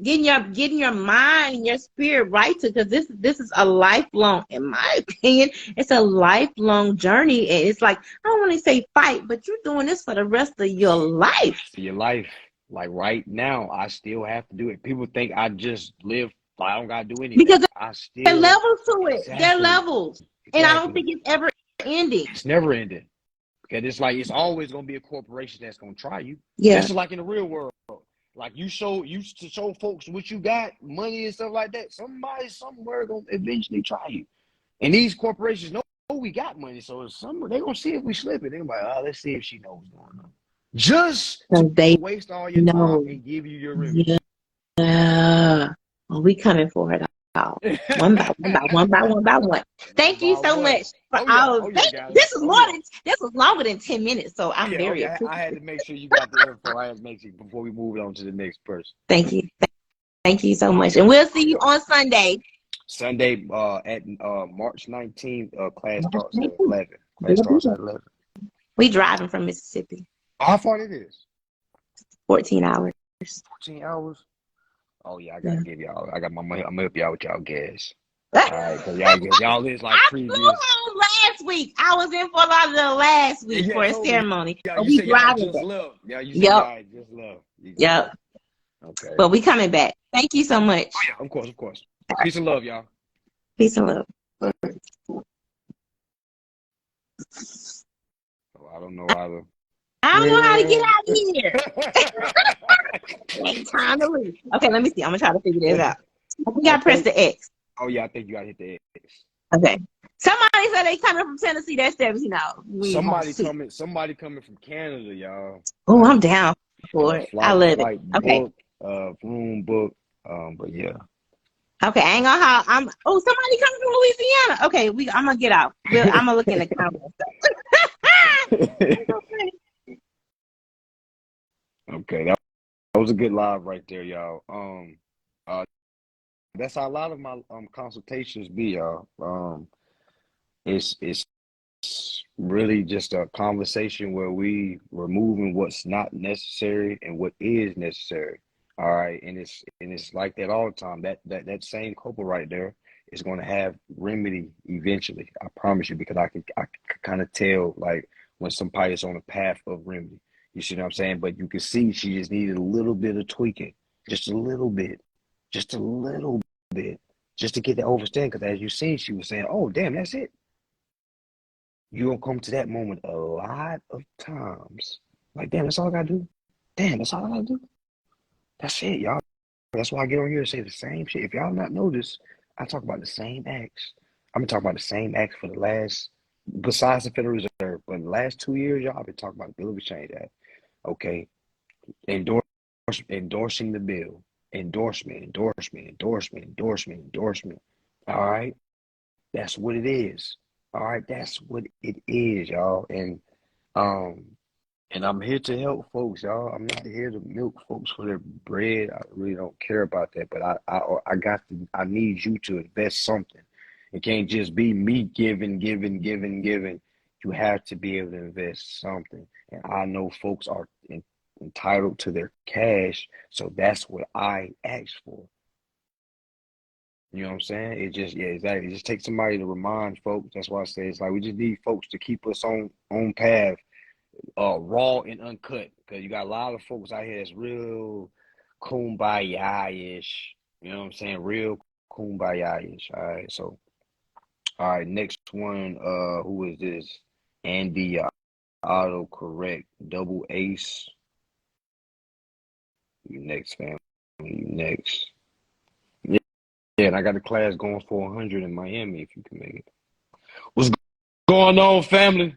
Getting your mind and your spirit right, because this is a lifelong, in my opinion, it's a lifelong journey. And it's like, I don't want to say fight, but you're doing this for the rest of your life. Like right now, I still have to do it. People think I just live, I don't gotta do anything. Because there are levels to it. Exactly. There are levels. Exactly. And I don't think it's ever ending. It's never ending. Because it's like, it's always gonna be a corporation that's gonna try you. Yeah. This is like in the real world. Like you used to show folks what you got, money and stuff like that. Somebody somewhere gonna eventually try you. And these corporations know we got money, so they're gonna see if we slip it. They're like, oh, let's see if she knows what's going on. Just to waste all your time and give you your remedy. Yeah. Well, we coming for it all. One by one. Thank you so much for all of this. This was longer than 10 minutes, so I'm very appreciative. I had to make sure you got the info. I had to make sure before we move on to the next person. Thank you. Thank you so much. And we'll see you on Sunday. Sunday at March 19th, class starts at 11. Class starts at 11. We driving from Mississippi. How far it is? 14 hours. 14 hours? Oh, yeah, I got to give y'all. I got my money. I'm going to help y'all with y'all gas. All right, so y'all is like previous. I flew home last week. I was in Fort Lauderdale last week for a ceremony. You said y'all just love. Yeah, you said y'all just love. Yep. Okay. But we coming back. Thank you so much. Oh, yeah, of course. Peace and love, y'all. Peace and love. Oh, I don't know how to. I don't know how to get out of here. Ain't time to leave. Okay, let me see. I'm gonna try to figure this out. I think I pressed the X. Oh yeah, I think you gotta hit the X. Okay. Somebody said they coming from Tennessee. That's 17 hours. We gonna see. Somebody coming from Canada, y'all. Oh, I'm Like down for it. I love it. flight Okay. book, room book. But yeah. Okay. I ain't gonna how I'm. Oh, somebody coming from Louisiana. Okay. I'm gonna get out. I'm gonna look in the comments. Okay, that was a good live right there, y'all. Uh, that's how a lot of my consultations be, y'all. It's really just a conversation where we removing what's not necessary and what is necessary. All right, and it's like that all the time. That same couple right there is going to have remedy eventually. I promise you, because I can kind of tell like when somebody is on a path of remedy. You see what I'm saying? But you can see she just needed a little bit of tweaking, just a little bit, just a little bit, just to get that overstand. Because as you seen, she was saying, "Oh, damn, that's it." You're gonna come to that moment a lot of times. Like, damn, that's all I gotta do. Damn, that's all I gotta do. That's it, y'all. That's why I get on here and say the same shit. If y'all not notice, I talk about the same acts. I'm gonna talk about the same acts for the last, besides the Federal Reserve, but the last 2 years, y'all, I've been talking about the Bill of Exchange Act. Okay, endorse, endorsing the bill, endorsement. All right, that's what it is. All right, that's what it is, y'all. Um, and I'm here to help folks, y'all. I'm not here to milk folks for their bread. I really don't care about that. But I need you to invest something. It can't just be me giving. You have to be able to invest something. And I know folks are entitled to their cash, so that's what I ask for. You know what I'm saying? It just, yeah, exactly. It just takes somebody to remind folks. That's why I say it's like we just need folks to keep us on path, raw and uncut. Because you got a lot of folks out here that's real kumbaya-ish. You know what I'm saying? Real kumbaya-ish. All right. So, all right, next one. Who is this? Andy autocorrect double ace. You next, family. You next. Yeah, and I got a class going for 100 in Miami if you can make it. What's going on, family?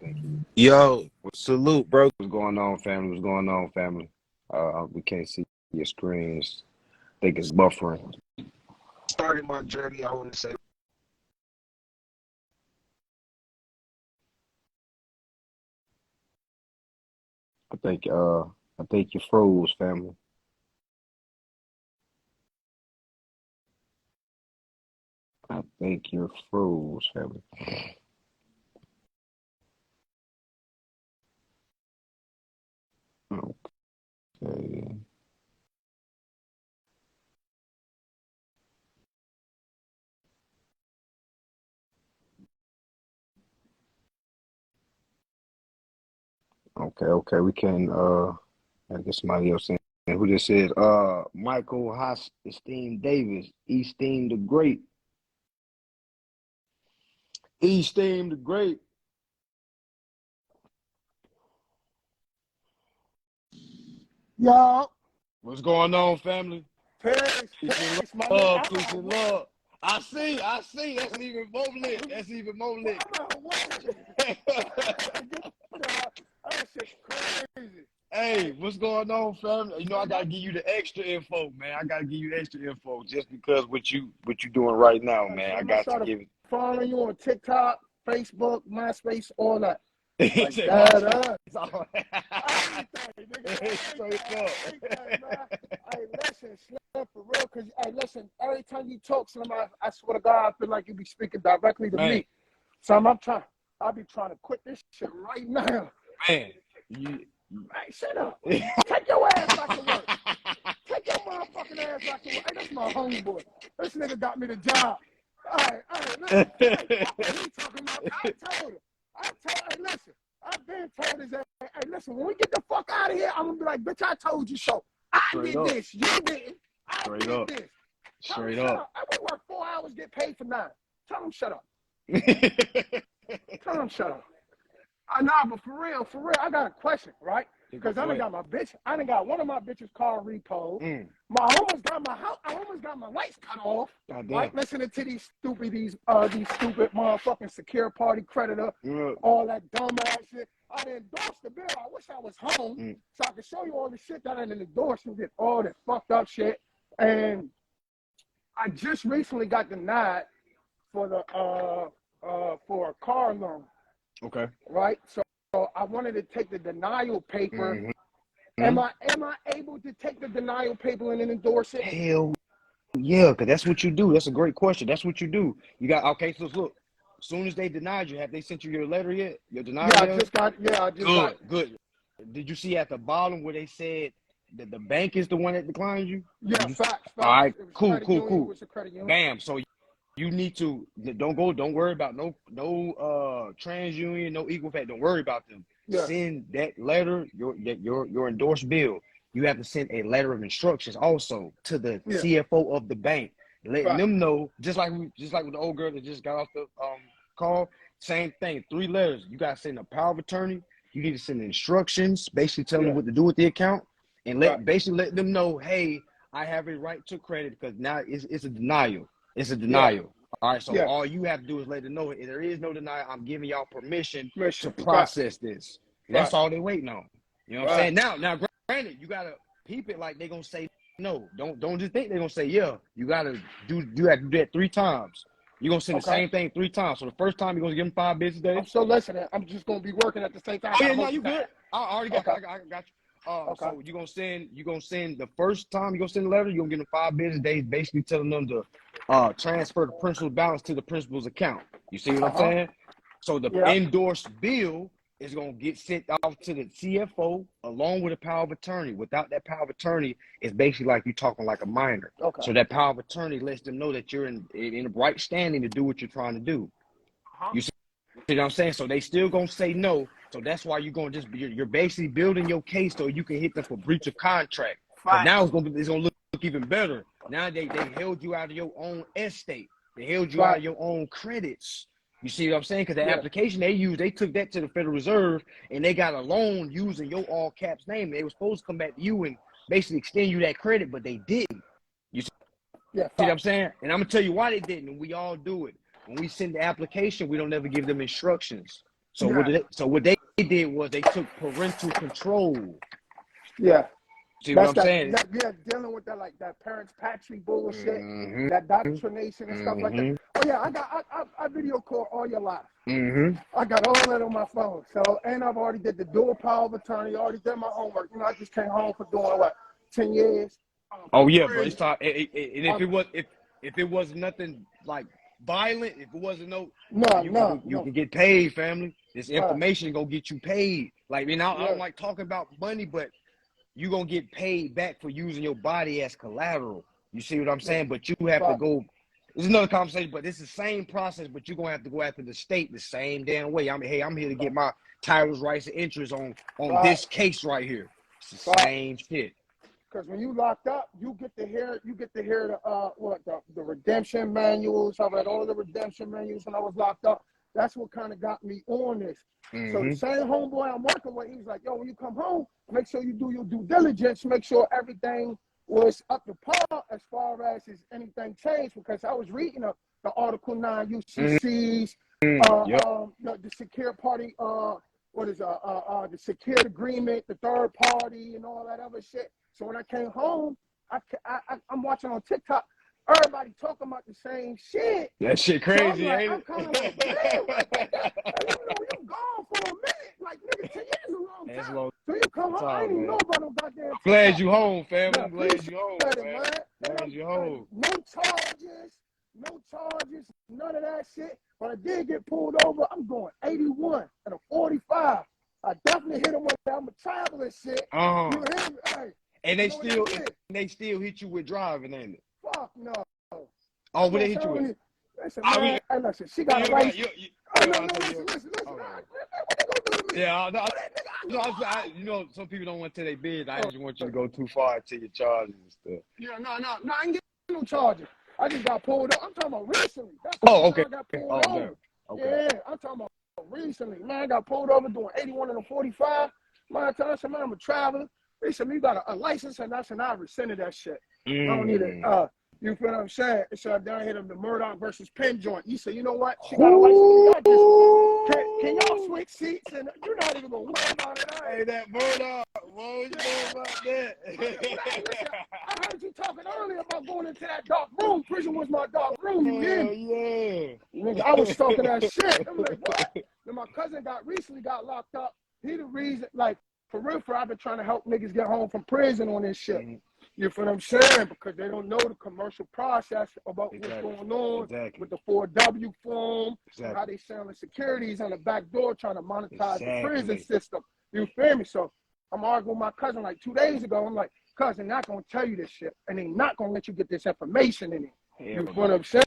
Thank you. Yo, salute, bro. What's going on, family? What's going on, family? We can't see your screens. I think it's buffering. Started my journey, I want to say. I think you froze, family. I think you're froze, family. Okay. Okay. We can I guess somebody else saying who this is. Michael Haas Esteem Davis, Esteem the Great. Esteem the Great. Yo, What's going on, family? peace, my nigga. Peace and love. I see. That's even more lit. That shit's crazy. Hey, what's going on, family? You know I gotta give you the extra info, man. I gotta give you extra info just because what you doing right now, man. So I I'm gonna got to start give it. following you on TikTok, Facebook, MySpace, all that. He Like said, that, Straight up. Hey, listen, Slim, for real, because, hey, listen, every time you talk, Slim, I swear to God, I feel like you be speaking directly to Man, me. So I'll be trying to quit this shit right now. man. Hey, shut up. Take your ass back to work. Take your motherfucking ass back to work. Hey, that's my homeboy. This nigga got me the job. All right, listen. Hey, he talking about, I told him. Hey, listen. I've been told his ass, hey, listen, when we get the fuck out of here, I'm going to be like, bitch, I told you so. I Straight did up. this. You didn't. I Straight did up. this. Straight Shut up. up. I would work 4 hours, get paid for 9. Tell him shut up. Tell him shut up. I know, but for real, I got a question, right? Because I done got my bitch. I done got one of my bitches' car repoed. Mm. I almost got my house. I almost got my lights cut off. Right, listening to these stupid motherfucking secure party creditor, all that dumbass shit. I done endorsed the bill. I wish I was home so I could show you all the shit that I done endorsed and get all that fucked up shit. And I just recently got denied for the for a car loan. Okay. Right. So I wanted to take the denial paper. Mm-hmm. Am I able to take the denial paper and then endorse it? Hell yeah, because that's what you do. That's a great question. That's what you do. You got, okay, so look, as soon as they denied you, have they sent you your letter yet? Your denial letter? I just got. Good. Did you see at the bottom where they said that the bank is the one that declined you? Yeah, facts. All right, cool. Union. Bam. So you need to, don't worry about no TransUnion, no Equal Fact. Don't worry about them. Yeah. Send that letter, your endorsed bill. You have to send a letter of instructions also to the CFO of the bank, letting them know, just like with the old girl that just got off the call. Same thing, 3 letters. You got to send a power of attorney. You need to send instructions, basically telling them what to do with the account, and let them know, hey, I have a right to credit because now it's a denial. It's a denial. Yeah. All right, so all you have to do is let them know if there is no denial. I'm giving y'all permission to process this. That's all they're waiting on. You know what I'm saying? Now, granted, you gotta peep it like they're gonna say no. Don't just think they're gonna say yeah. You have to do that 3 times. You're gonna send the same thing 3 times. So the first time you're gonna give them 5 business days. I'm still listening. I'm just gonna be working at the same time. Oh yeah, no, you good. I already got I got you. So you're gonna send the first time you're gonna send the letter, you're gonna give them 5 business days, basically telling them to transfer the principal balance to the principal's account. You see what I'm saying? So the endorsed bill is going to get sent off to the CFO along with a power of attorney. Without that power of attorney, it's basically like you're talking like a minor. Okay. So that power of attorney lets them know that you're in the right standing to do what you're trying to do. You see what I'm saying? So they still going to say no. So that's why you're going to you're basically building your case so you can hit them for breach of contract. But now it's going to look even better. Now they held you out of your own estate. They held you out of your own credits. You see what I'm saying? Because the application they took that to the Federal Reserve and they got a loan using your all caps name. They were supposed to come back to you and basically extend you that credit, but they didn't. You see what I'm saying? And I'm gonna tell you why they didn't. And we all do it. When we send the application, we don't ever give them instructions. So what they did was they took parental control. Yeah. See what I'm saying? Dealing with that parents' patchy bullshit, that doctrination and stuff like that. Oh yeah, I video call all your life. I got all that on my phone. So, and I've already did the dual power of attorney. Already did my homework. You know, I just came home for doing 10 years. Oh yeah, but it's time. And if it was nothing like violent, if it wasn't you can get paid, family. This information gonna get you paid. Like, I don't like talking about money, but you're going to get paid back for using your body as collateral. You see what I'm saying? But you have to go. This is another conversation, but it's the same process, but you're going to have to go after the state the same damn way. I'm here to get my titles, rights, and interests on this case right here. It's the same shit. Because when you locked up, you get to hear the redemption manuals. I read all the redemption manuals when I was locked up. That's what kind of got me on this. So the same homeboy I'm working with, he was like, yo, when you come home, make sure you do your due diligence, make sure everything was up to par as far as is anything changed, because I was reading the Article 9 UCCs, the secure party, the secured agreement, the third party, and all that other shit. So when I came home, I'm watching on TikTok, everybody talking about the same shit. That shit crazy, so ain't it? I'm kind of like, man, you gone for a minute. Like, nigga, 10 years is a long time. So you come home, I ain't even know about no goddamn TikTok. Glad you home, family. I'm glad you home, man. Glad you home. No charges, none of that shit. But I did get pulled over. I'm going 81 and a 45. I definitely hit him with that. I'm a traveling shit. You hear me? Hey, and they still hit you with driving, ain't it? Fuck no. Oh, what they hit you with? Listen, man, listen, she got a license. Listen. Yeah, some people don't want to tell their bid. I just want you to go too far to your charges and stuff. Yeah, no, I ain't getting no charges. I just got pulled up. I'm talking about recently. Okay. I got pulled over. Okay. Yeah, I'm talking about recently. Man, I got pulled over doing 81 and a 45. I said, man, I'm a traveler. They said, you got a license? And I said, I rescinded that shit. I don't need it. You feel what I'm saying? So down here, the Murdoch versus Penn joint. You say, you know what? She got a license. Can y'all switch seats? And you're not even going to worry about it. Hey, that Murdoch. What you know about that? Listen, I heard you talking earlier about going into that dark room. Prison was my dark room. You hear me? Yeah. Nigga, I was talking that shit. I'm like, what? Then my cousin recently got locked up. He the reason, like, for real, I've been trying to help niggas get home from prison on this shit. You feel what I'm saying? Because they don't know the commercial process about what's going on with the 4W form, how they selling securities on the back door trying to monetize the prison system. You feel me? So I'm arguing with my cousin like 2 days ago. I'm like, cousin, not going to tell you this shit, and they not going to let you get this information in it. You feel what I'm saying?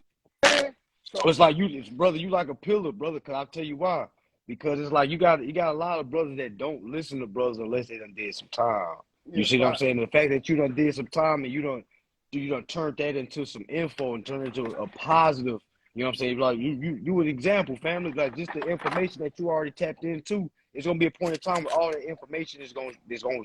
So it's like brother, you like a pillar, brother, because I'll tell you why. Because it's like you got a lot of brothers that don't listen to brothers unless they done did some time. You see what I'm saying? The fact that you done did some time and you done turned that into some info and turned it into a positive, you know what I'm saying? Like you an example, family, like just the information that you already tapped into, it's gonna be a point in time where all that information is gonna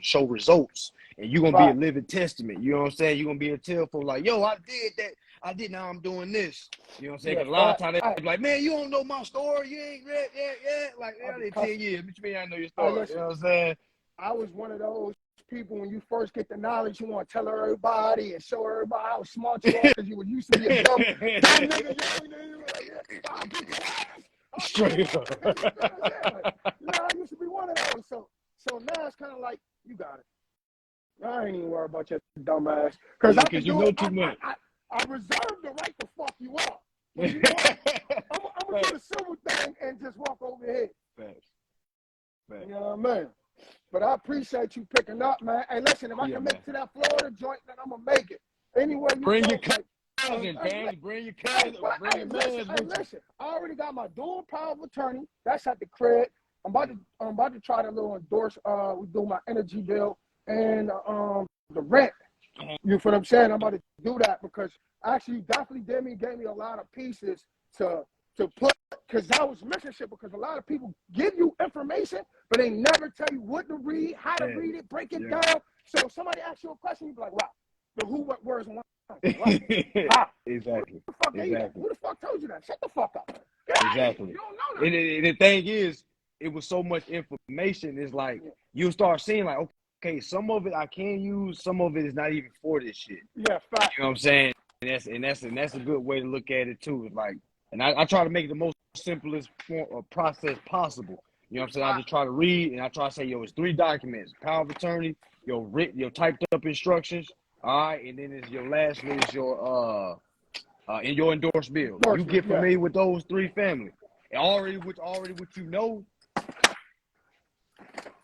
show results. And you're gonna be a living testament. You know what I'm saying? You're gonna be a tell for like, yo, I did that. I did, now I'm doing this. You know what I'm saying? Because a lot of times they be like, man, you don't know my story. You ain't read that. Like, I did 10 years. What you mean I know your story? You know what I'm saying? I was one of those people when you first get the knowledge, you want to tell everybody and show everybody how smart you are because you were used to be a dumb nigga. Straight up. I used to be one of those. So now it's kind of like, you got it. I ain't even worried about your dumb ass. Because you know too much. I reserve the right to fuck you up. But you know what? I'm going to do the civil thing and just walk over here. Facts. You know what I mean? But I appreciate you picking up, man. Hey, listen, if I can make it to that Florida joint, then I'm going to make it. Anyway, bring your cousin, man. Bring your cousin. Bring your man. Listen, I already got my dual power of attorney. That's at the crib. I'm about to try the little endorse. We do my energy bill and the rent. You feel what I'm saying? I'm about to do that because actually you definitely gave me a lot of pieces to put, because I was missing shit, because a lot of people give you information, but they never tell you what to read, how to read it, break it down. So if somebody asks you a question, you be like, wow, the who, what, words, and what. Wow. Exactly. Who the fuck told you that? Shut the fuck up. Exactly. You don't know that. And the thing is, it was so much information. It's like you start seeing like, okay, some of it I can use, some of it is not even for this shit. Yeah, fact. You know what I'm saying? And that's a good way to look at it too. Like, and I try to make it the most simplest form of process possible. You know what I'm saying? I just try to read and I try to say, yo, it's 3 documents: power of attorney, your typed up instructions, all right, and then your lastly is your in your endorsed bill. You get familiar with those 3 family. And already what you know.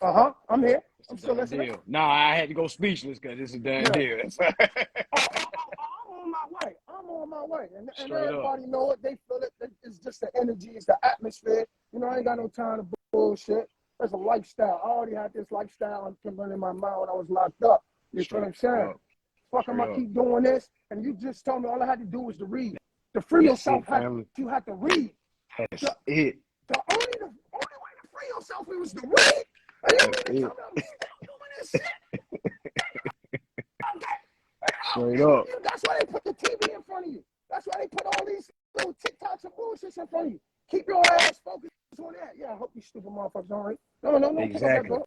I'm here. I'm still listening. Nah, I had to go speechless because it's a damn deal. I'm on my way. And everybody know it. They feel it. It's just the energy. It's the atmosphere. You know, I ain't got no time to bullshit. That's a lifestyle. I already had this lifestyle implemented in my mind when I was locked up. You feel what I'm saying? Fuck, I'm going to keep doing this. And you just told me all I had to do was to read. To free yourself, you had to read. That's the only way to free yourself was to read. And you really tell me I'm still doing this shit. Straight up. That's why they put the TV in front of you. That's why they put all these little TikToks and bullshits in front of you. Keep your ass focused on that. Yeah, I hope you stupid motherfuckers all right. No. Exactly.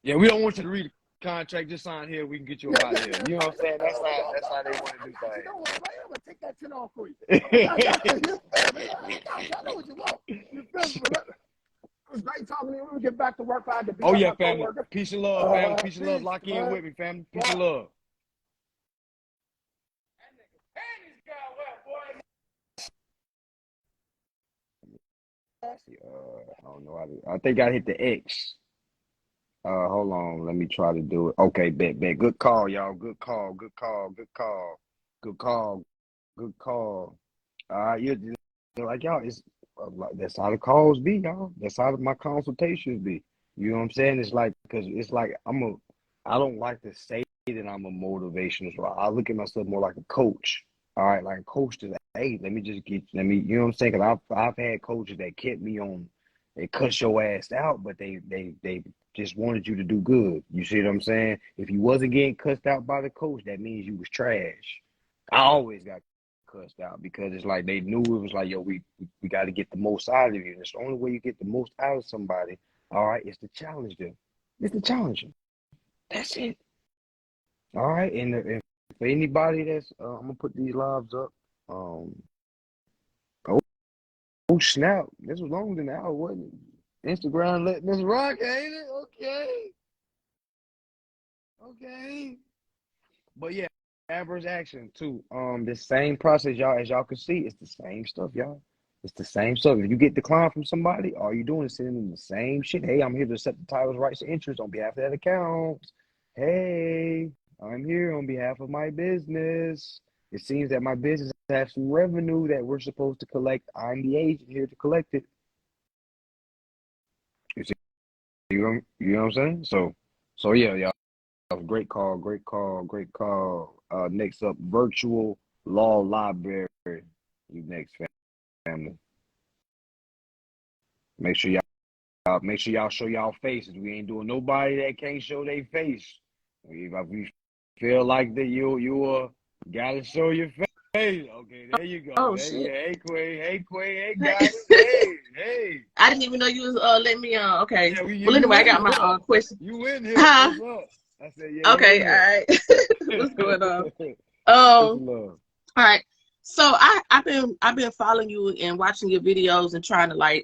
Yeah, we don't want you to read the contract. Just sign here. We can get you out of here. You know what I'm saying? That's how they want to do things. You know what, right? I'm going to take that 10 off for you. I know what you want. You feel me? It was great talking to you. We'll get back to work. I had to be family. Coworker. Peace and love, family. Peace and love. Lock in with me, family. Peace and love. I don't know. I think I hit the X. Hold on. Let me try to do it. Okay, bet. Good call, y'all. Good call. You're like, y'all, it's that's how the calls be, y'all. That's how my consultations be. You know what I'm saying? It's like, because it's like I don't like to say that I'm a motivational. So I look at myself more like a coach. All right, like a coach to hey, you know what I'm saying? Because I've had coaches that kept me on, they cuss your ass out, but they just wanted you to do good. You see what I'm saying? If you wasn't getting cussed out by the coach, that means you was trash. I always got cussed out because it's like they knew it was like, yo, we got to get the most out of you. And it's the only way you get the most out of somebody, all right, is to challenge them. It's to challenge them. That's it. All right, and if for anybody that's, I'm gonna put these lives up. Oh snap! This was longer than an hour, wasn't it? Instagram letting us rock, ain't it? Okay. But yeah, adverse action too. The same process, y'all, as y'all can see, it's the same stuff, y'all. It's the same stuff. If you get declined from somebody, all you doing is sending them the same shit. Hey, I'm here to accept the titles, rights, and interests on behalf of that account. Hey, I'm here on behalf of my business. It seems that my business has some revenue that we're supposed to collect. I'm the agent here to collect it. You see, you know what I'm saying? So yeah, y'all. Great call. Next up, virtual law library. You next, family. Make sure y'all show y'all faces. We ain't doing nobody that can't show their face. If we feel like that, you gotta show your face. Okay, there you go. Oh, There you shit. go. Hey, Quay. Hey, guys. Hey. I didn't even know you was letting me on. Okay. Yeah, Well, anyway, I got my question. You in here? Huh? What's up? I said, yeah. Okay, all right. What's going on? All right. So I've been following you and watching your videos and trying to like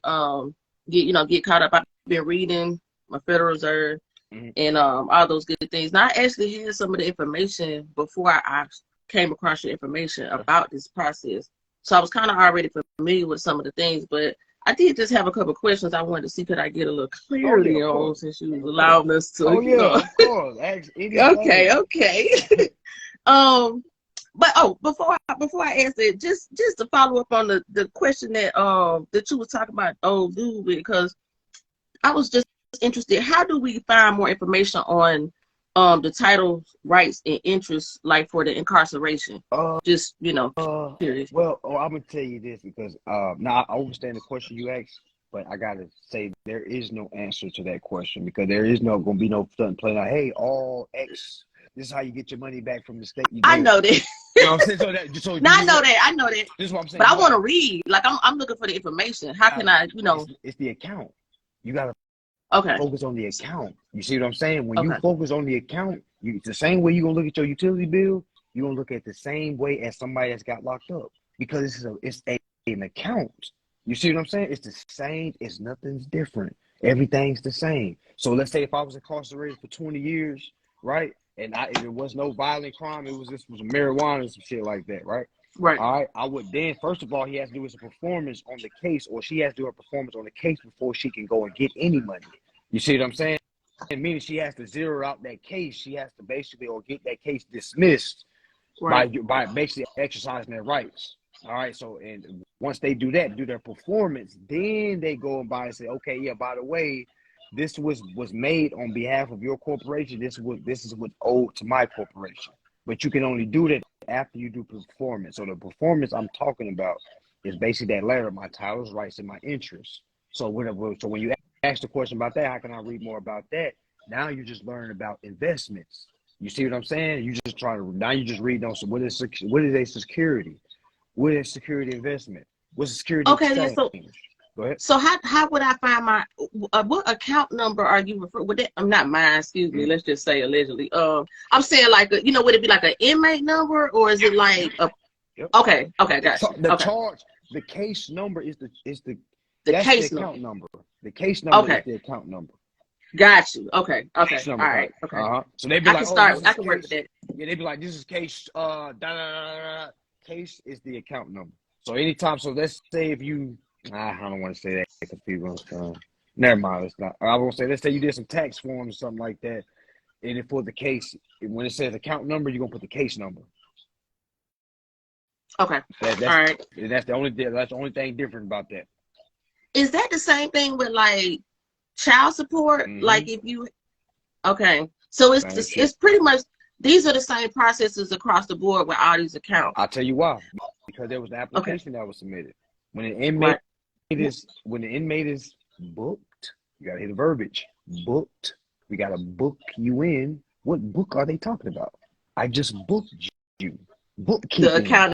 get caught up. I've been reading my Federal Reserve and all those good things. Now I actually had some of the information before I came across your information about this process. So I was kind of already familiar with some of the things, but I did just have a couple of questions I wanted to see could I get a little clarity on since you allowed us to. Of course. Ask anything. Okay. But before I ask it, just to follow up on the question that that you was talking about, dude, because I was just interested. How do we find more information on the title, rights, and interests, like for the incarceration? Just curious. Well, I'm gonna tell you this because now I understand the question you asked, but I gotta say there is no answer to that question because there is gonna be no something playing out. Hey, all X. This is how you get your money back from the state. I know that. You know what I'm saying? I know that. This is what I'm saying. But I want to read. Like I'm looking for the information. How can I, It's the account. You gotta okay. focus on the account. You see what I'm saying? When you focus on the account, it's the same way you're gonna look at your utility bill, you're gonna look at the same way as somebody that's got locked up. Because it's an account. You see what I'm saying? It's the same, it's nothing's different. Everything's the same. So let's say if I was incarcerated for 20 years, right? And if it was no violent crime, it was marijuana and some shit like that, right? Right. All right. I would then, first of all, he has to do his performance on the case, or she has to do her performance on the case before she can go and get any money. You see what I'm saying? And meaning she has to zero out that case. She has to basically or get that case dismissed by basically exercising their rights. All right. So and once they do that, do their performance, then they go and buy and say, okay, yeah, by the way, this was made on behalf of your corporation. This is what's owed to my corporation. But you can only do that after you do performance. So the performance I'm talking about is basically that layer of my titles, rights, and my interests. So when you ask the question about that, how can I read more about that? Now you're just learning about investments. You see what I'm saying? You just read on. So what is a security? What is security investment? What's a security exchange? Go ahead. So how would I find my what account number are you referring with that? I'm not mine, excuse me. Let's just say allegedly. I'm saying like would it be like an inmate number or is it like a okay, gotcha. The case number is the case account number. The case number is the account number. Got you. Okay. All right. Okay. So they'd be like, I can work with that. Yeah, they'd be like, this is case case is the account number. So anytime, so let's say if you I don't want to say that because people never mind, it's not. I won't say, let's say you did some tax forms or something like that, and for the case, when it says account number, you're gonna put the case number. Okay. All right. That's the only thing different about that. Is that the same thing with like child support? Like if you so it's pretty much these are the same processes across the board with all these accounts. I'll tell you why. Because there was an application that was submitted. When an inmate is booked, you gotta hit the verbiage. Booked We gotta book you in. What book are they talking about? I just booked you. The Bookkeeping. account